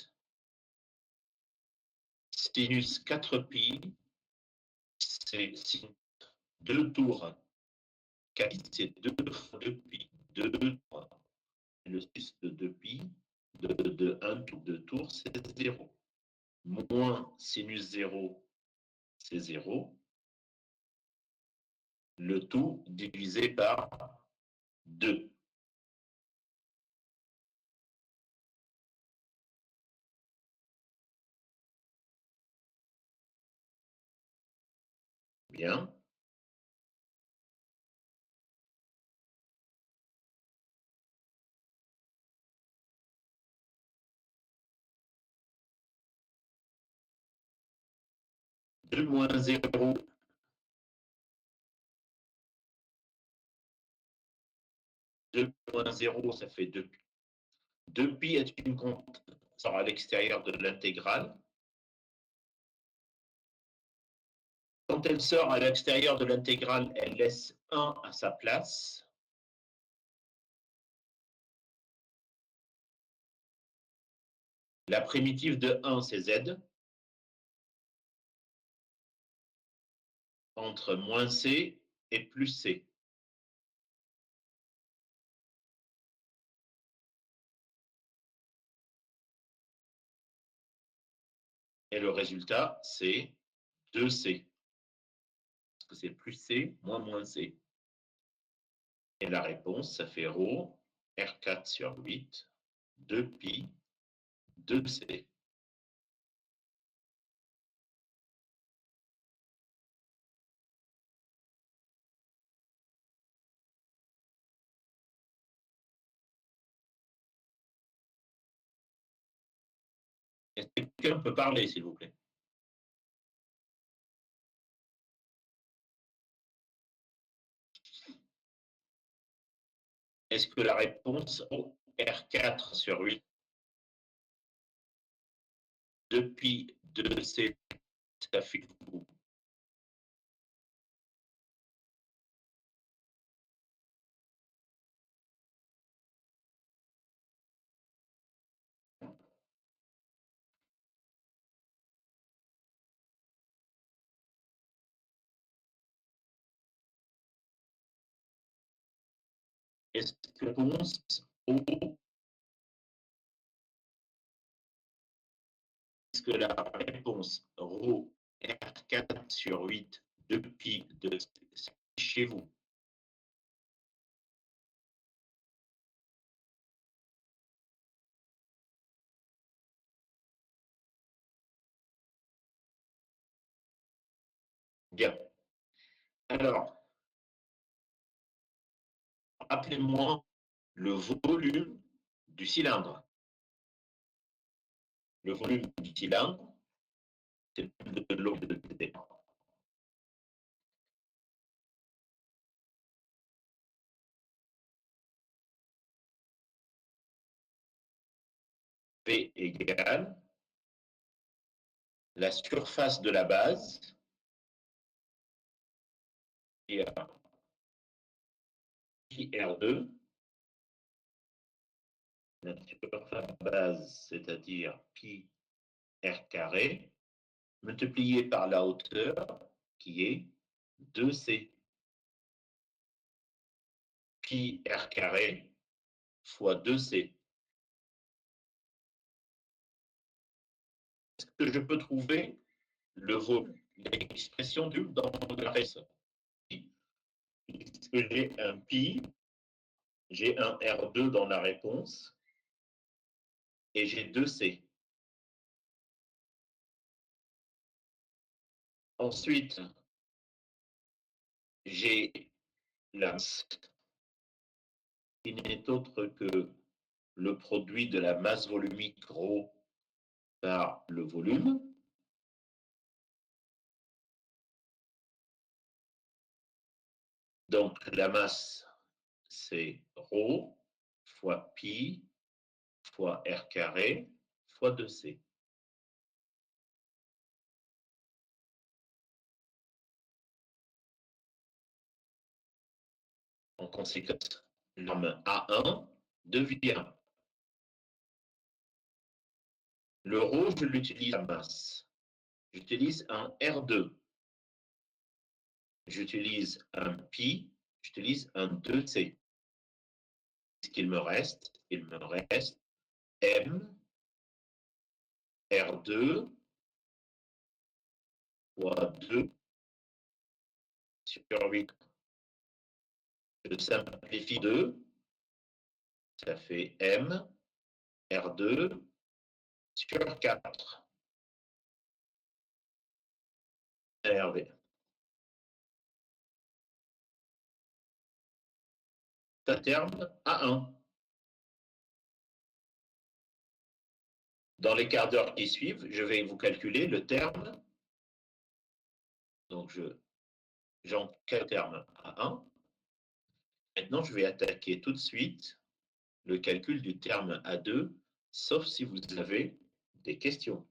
4π, c'est sinus 2 tours, c'est 2 fois 2π, 2, 3. Le sinus de 2π, de 1 tour, 2 tours, c'est 0. Moins sinus 0, c'est 0. Le tout divisé par 2. Bien. Deux moins 0, 2 moins 0, ça fait 2. 2π est une constante à l'extérieur de l'intégrale. Quand elle sort à l'extérieur de l'intégrale, elle laisse 1 à sa place. La primitive de 1, c'est z. Entre moins c et plus c. Et le résultat, c'est 2c. Parce que c'est plus c moins c. Et la réponse, ça fait ρ, R4 sur 8, 2π, 2c. Est-ce que quelqu'un peut parler, s'il vous plaît? Est-ce que la réponse R4 sur 8 depuis 2C, ça fait vous? Est-ce que la réponse O, est-ce que la réponse ρ R4 sur 8 depuis 2C, c'est chez vous? Bien. Alors, rappelez-moi le volume du cylindre. Le volume du cylindre, c'est de l'eau de départ. P égale la surface de la base et pi R2, la surface de la base, c'est-à-dire pi R carré, multiplié par la hauteur, qui est 2C. Pi R carré fois 2C. Est-ce que je peux trouver le volume, l'expression du dans la réponse? Puisque j'ai un pi, j'ai un R2 dans la réponse, et j'ai 2C. Ensuite, j'ai la masse, qui n'est autre que le produit de la masse volumique ρ par le volume. Donc, la masse, c'est ρ fois pi fois R carré fois 2C. En conséquence, norme A1 devient le ρ, je l'utilise à masse. J'utilise un R2. J'utilise un pi, j'utilise un 2C. Ce qu'il me reste, il me reste M R2 fois 2 sur 8. Je simplifie 2, ça fait M R2 sur 4. RV. C'est un terme A1. Dans les quarts d'heure qui suivent, je vais vous calculer le terme. Donc, j'en terme A1. Maintenant, je vais attaquer tout de suite le calcul du terme A2, sauf si vous avez des questions.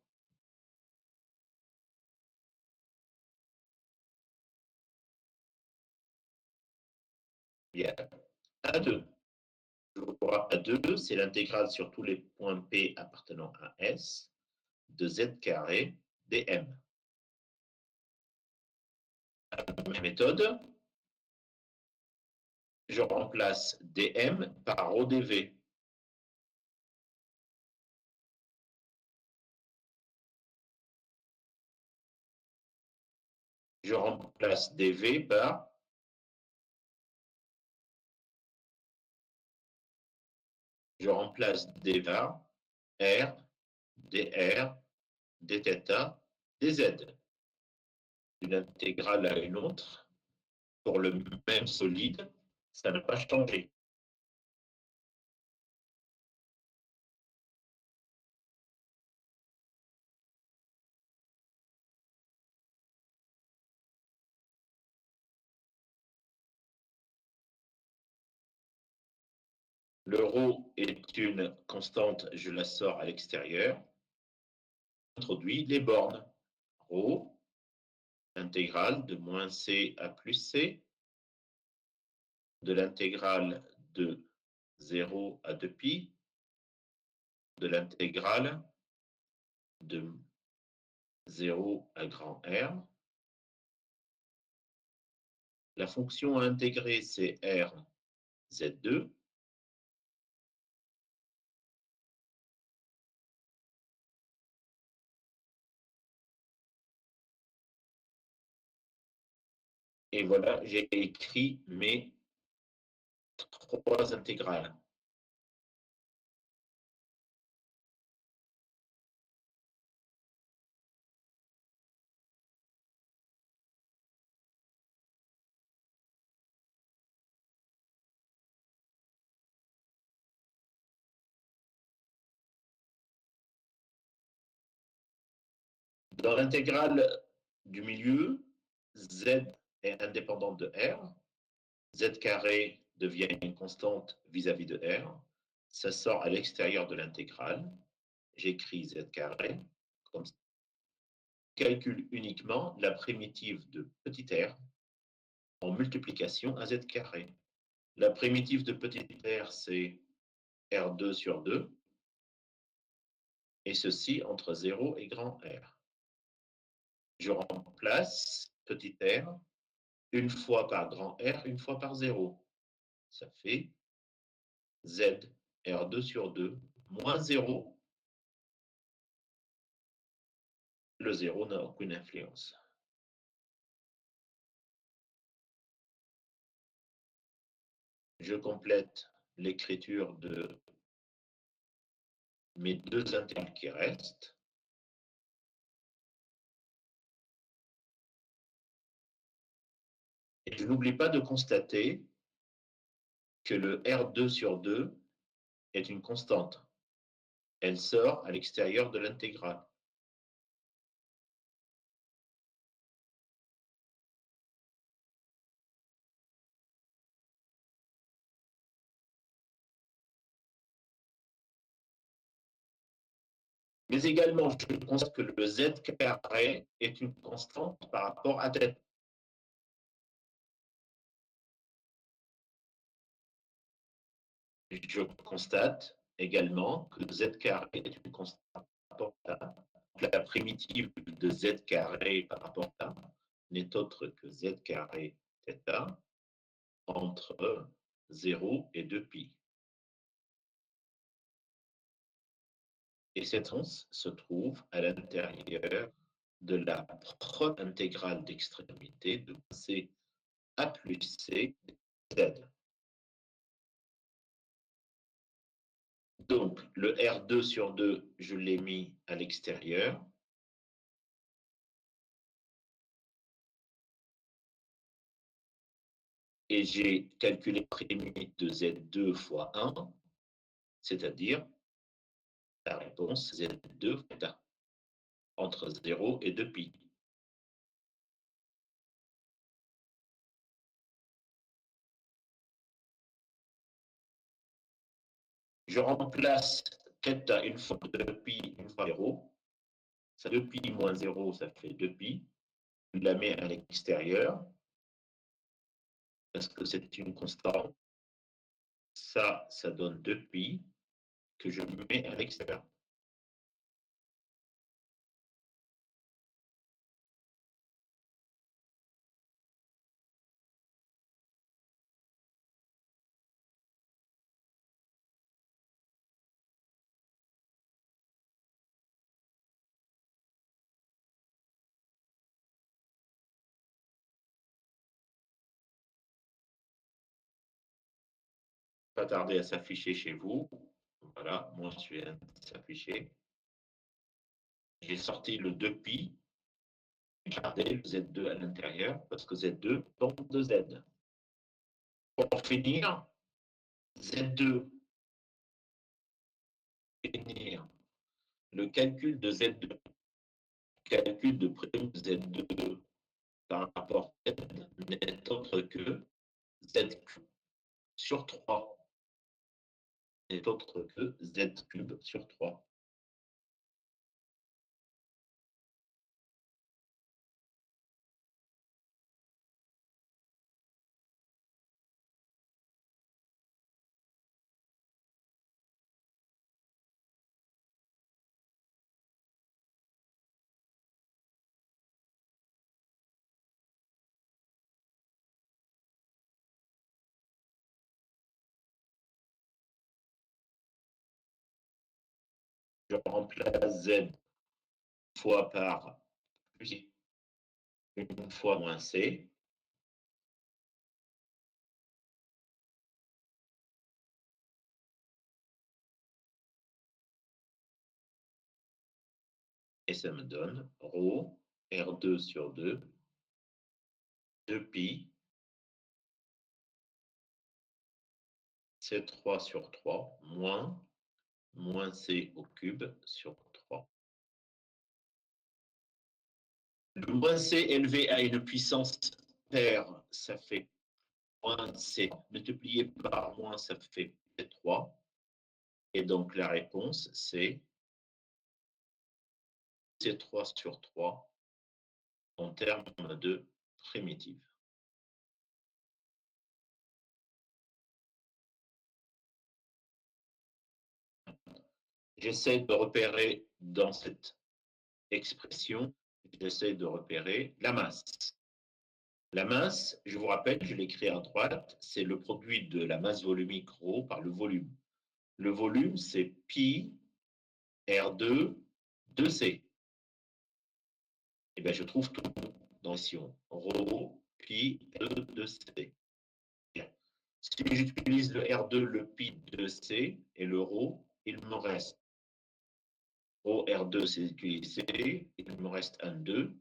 Bien, A2. A2, c'est l'intégrale sur tous les points P appartenant à S de Z carré dm. Même méthode, je remplace dm par ODV. Je remplace dv par je remplace d var, r, dr, dθ, dz. D'une intégrale à une autre, pour le même solide, ça n'a pas changé. Le ρ est une constante, je la sors à l'extérieur. Introduit les bornes. ρ, intégrale de moins c à plus c, de l'intégrale de 0 à 2π, de l'intégrale de 0 à grand R. La fonction à intégrer, c'est R Z2. Et voilà, j'ai écrit mes trois intégrales. Dans l'intégrale du milieu, Z est indépendante de R. Z carré devient une constante vis-à-vis de R. Ça sort à l'extérieur de l'intégrale. J'écris Z carré comme ça. Calcule uniquement la primitive de petit r en multiplication à Z carré. La primitive de petit r, c'est R2 sur 2. Et ceci entre 0 et grand R. Je remplace petit r une fois par grand R, une fois par 0. Ça fait Z R2 sur 2 moins 0. Le 0 n'a aucune influence. Je complète l'écriture de mes deux intégrales qui restent. Et je n'oublie pas de constater que le R2 sur 2 est une constante. Elle sort à l'extérieur de l'intégrale. Mais également, je constate que le Z carré est une constante par rapport à θ. Je constate également que Z carré est une constante par rapport à la primitive de Z carré par rapport à n'est autre que Z carré θ entre 0 et 2π. Et cette réponse se trouve à l'intérieur de la propre intégrale d'extrémité de C A plus C Z. Donc, le R2 sur 2, je l'ai mis à l'extérieur. Et j'ai calculé la limite de Z2 fois 1, c'est-à-dire la réponse Z2 entre 0 et 2π. Je remplace θ une fois 2pi, une fois 0. Ça 2pi moins 0, ça fait 2pi. Je la mets à l'extérieur parce que c'est une constante. Ça donne 2pi que je mets à l'extérieur. Pas tarder à s'afficher chez vous. Voilà, moi je viens de s'afficher. J'ai sorti le 2pi. Gardez le Z2 à l'intérieur parce que Z2 tombe de Z. Pour finir, Z2, finir le calcul de Z2, calcul de prime Z2 par rapport à Z n'est autre que Z sur 3. N'est autre que Z cube sur 3. Je remplace Z fois par une fois moins C. Et ça me donne ρ R2 sur 2, 2pi, C3 sur 3, moins C au cube sur 3. Le moins C élevé à une puissance paire, ça fait moins C multiplié par moins, ça fait C3. Et donc la réponse, c'est C3 sur 3 en termes de primitive. J'essaie de repérer dans cette expression, j'essaie de repérer la masse. La masse, je vous rappelle, je l'écris à droite, c'est le produit de la masse volumique ρ par le volume. Le volume, c'est pi R2 2C. Et bien, je trouve tout dans l'équation. Rho, pi, R2 2C. Si j'utilise le R2, le pi 2C et le ρ, il me reste ρ R2, c'est utilisé, il me reste un 2.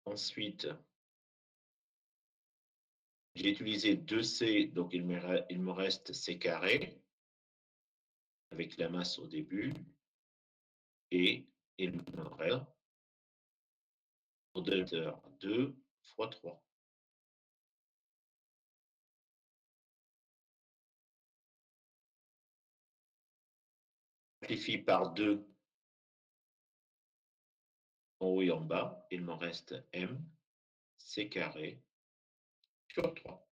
Ensuite, j'ai utilisé 2C, donc il me reste C carré, avec la masse au début, et il me reste au delta 2 fois 3. Simplifie par 2 en haut et en bas, il me reste M, C carré, sur 3.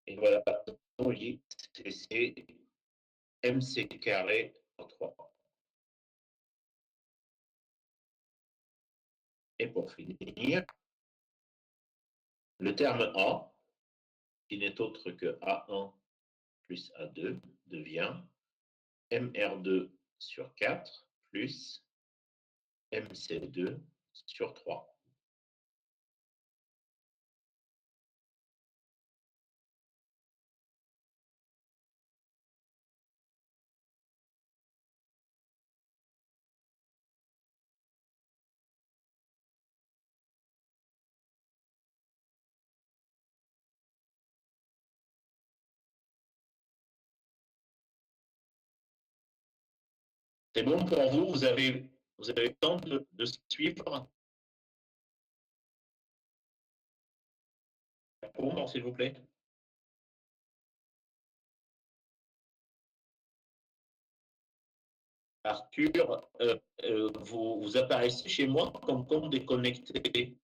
Et voilà, c'est MC carré en 3. Et pour finir, le terme A, qui n'est autre que A1 plus A2, devient MR2 sur 4 plus MC2 sur 3. C'est bon pour vous? Vous avez le temps de suivre? Bon, s'il vous plaît. Arthur, vous apparaissez chez moi comme déconnecté.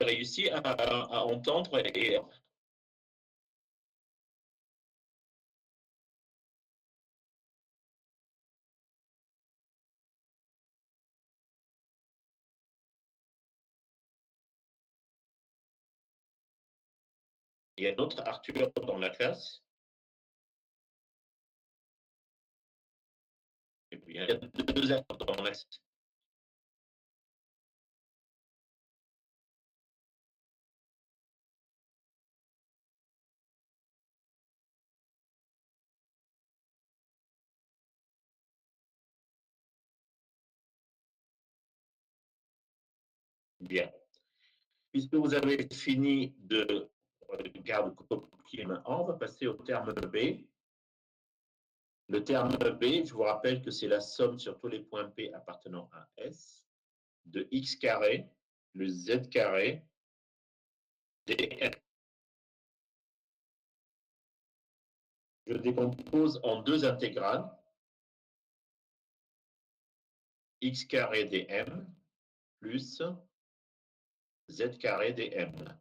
J'ai réussi à entendre et il y a d'autres Arthur dans la classe. Et puis, il y a deux Arthur dans la classe. Bien. Puisque vous avez fini de garde copier maintenant, on va passer au terme B. Le terme B, je vous rappelle que c'est la somme sur tous les points P appartenant à S de x carré, le z carré, dn. Je décompose en deux intégrales, x carré dm plus z carré dm.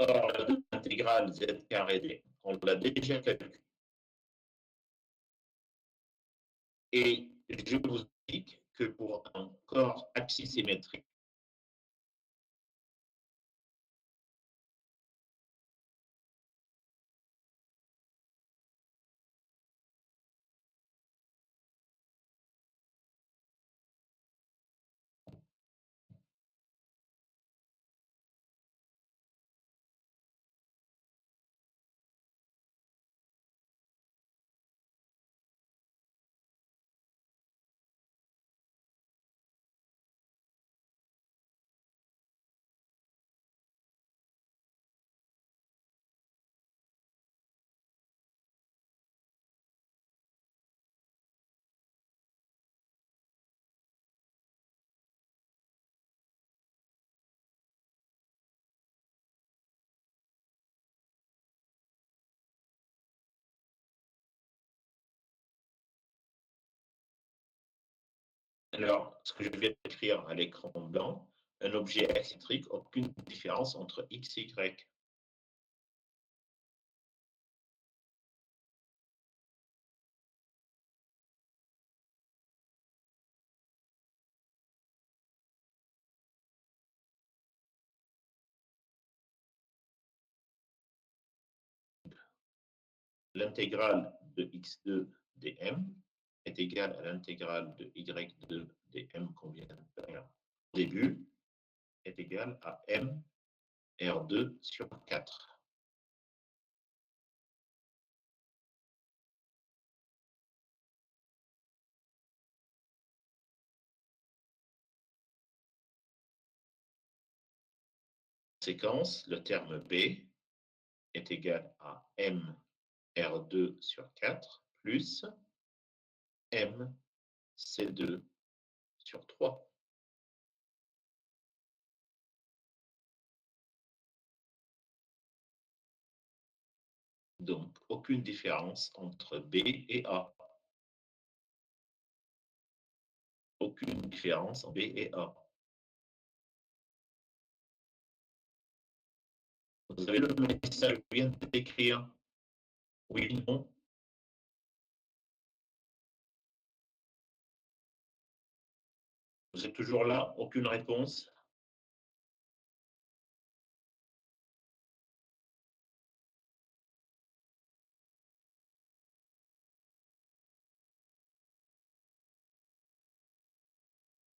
Or, l'intégrale z carré dm, on l'a déjà calculé. Et je vous indique que pour un corps axisymétrique, alors, ce que je viens d'écrire à l'écran blanc, un objet asymétrique, aucune différence entre x et y. L'intégrale de x2 dm est égale à l'intégrale de y2 dm qu'on vient de faire au début, est égale à m R2 sur 4. Séquence, le terme B est égal à m R2 sur 4 plus m C2 sur 3. Donc, aucune différence entre B et A. Aucune différence entre B et A. Vous avez le message que je viens d'écrire? Oui, non? Vous êtes toujours là? Aucune réponse?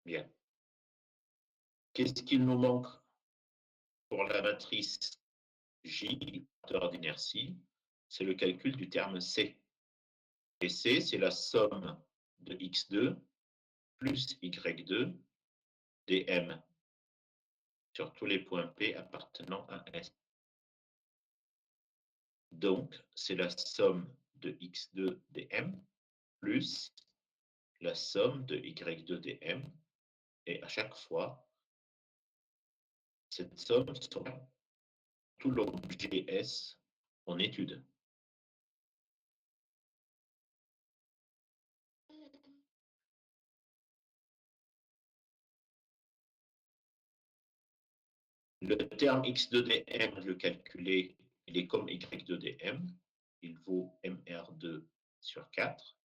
Bien. Qu'est-ce qu'il nous manque pour la matrice J, facteur d'inertie? C'est le calcul du terme C. Et C, c'est la somme de x2 plus y2 dm sur tous les points P appartenant à S. Donc, c'est la somme de x2 dm plus la somme de y2 dm. Et à chaque fois, cette somme sera tout l'objet S en étude. Le terme x2dm, je le calculé, il est comme y2dm. Il vaut mr2 sur 4.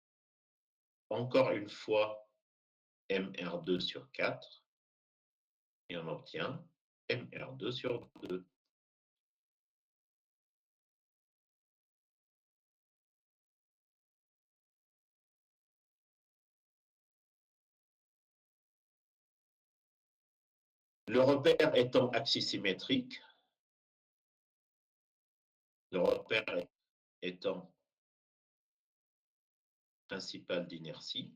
Encore une fois, mr2 sur 4. Et on obtient mr2 sur 2. Le repère étant axisymétrique, le repère étant principal d'inertie,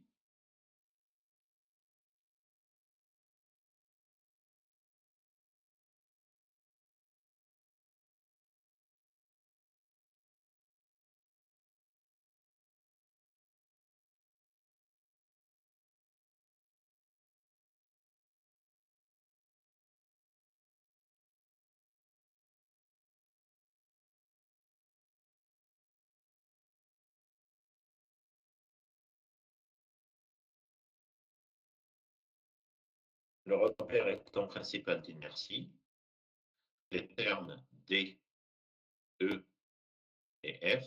le repère étant principal d'inertie, les termes D, E et F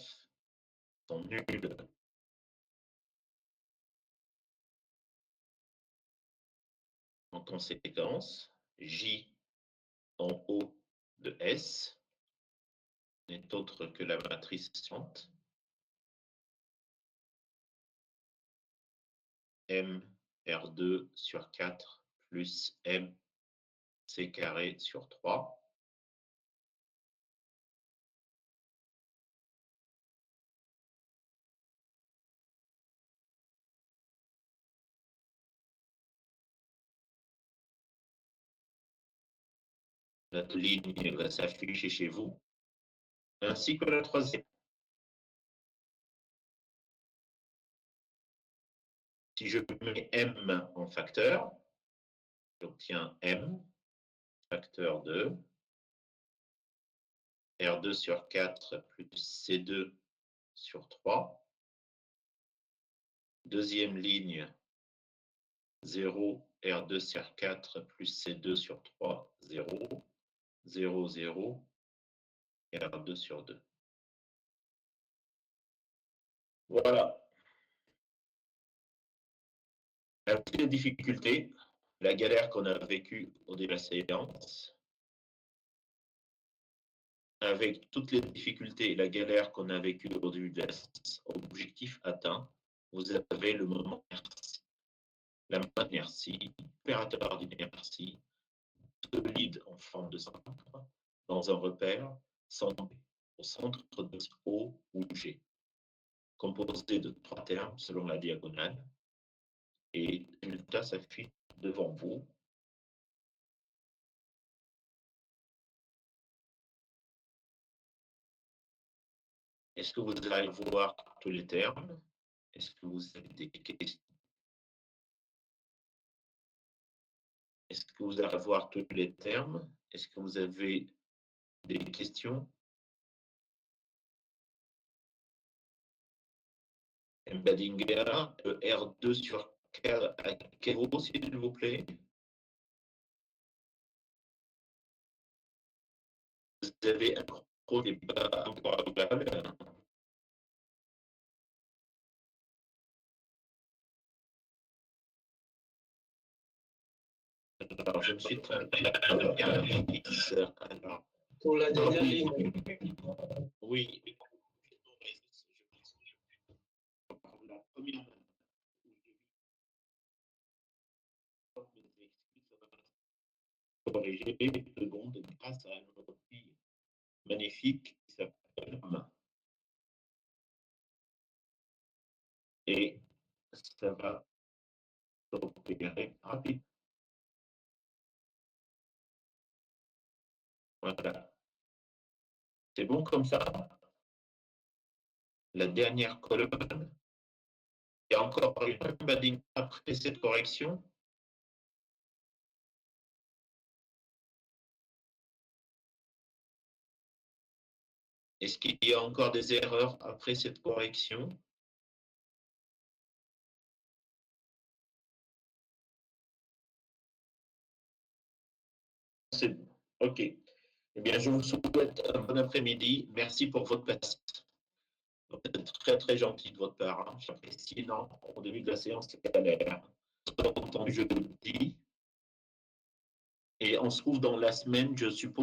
sont nuls. En conséquence, J en haut de S n'est autre que la matrice suivante. M R2 sur 4 plus M C carré sur 3. La ligne va s'afficher chez vous, ainsi que la troisième. Si je mets M en facteur, j'obtiens M facteur de R2 sur 4 plus C2 sur 3. Deuxième ligne, 0, R2 sur 4 plus C2 sur 3, 0, 0, 0, R2 sur 2. Voilà. La petite difficulté, la galère qu'on a vécue au début de la séance, avec toutes les difficultés et la galère qu'on a vécue au début de la séance, objectif atteint, vous avez le moment d'inertie. La main d'inertie, opérateur d'inertie, solide en forme de centre, dans un repère centré au centre de O ou G, composé de 3 termes selon la diagonale, et le résultat s'affiche devant vous. Est-ce que vous allez voir tous les termes? Est-ce que vous avez des questions? Est-ce que vous allez voir tous les termes? Est-ce que vous avez des questions? Embedinger, R2 sur 4 à quel niveau, s'il vous plaît? Vous avez un gros débat improbable. Alors, je me suis trompé de caractère. Alors, Pour la dernière ligne. oui. La première corrigé seconde grâce à une fille magnifique qui s'appelle Emma. Et ça va opérer rapide. Voilà. C'est bon comme ça? La dernière colonne. Il y a encore une padding après cette correction. Est-ce qu'il y a encore des erreurs après cette correction? C'est bon. OK. Eh bien, je vous souhaite un bon après-midi. Merci pour votre patience. C'est très, très gentil de votre part. Hein. J'apprécie. Non, au début de la séance, c'est galère. Entendu, je le dis. Et on se trouve dans la semaine, je suppose.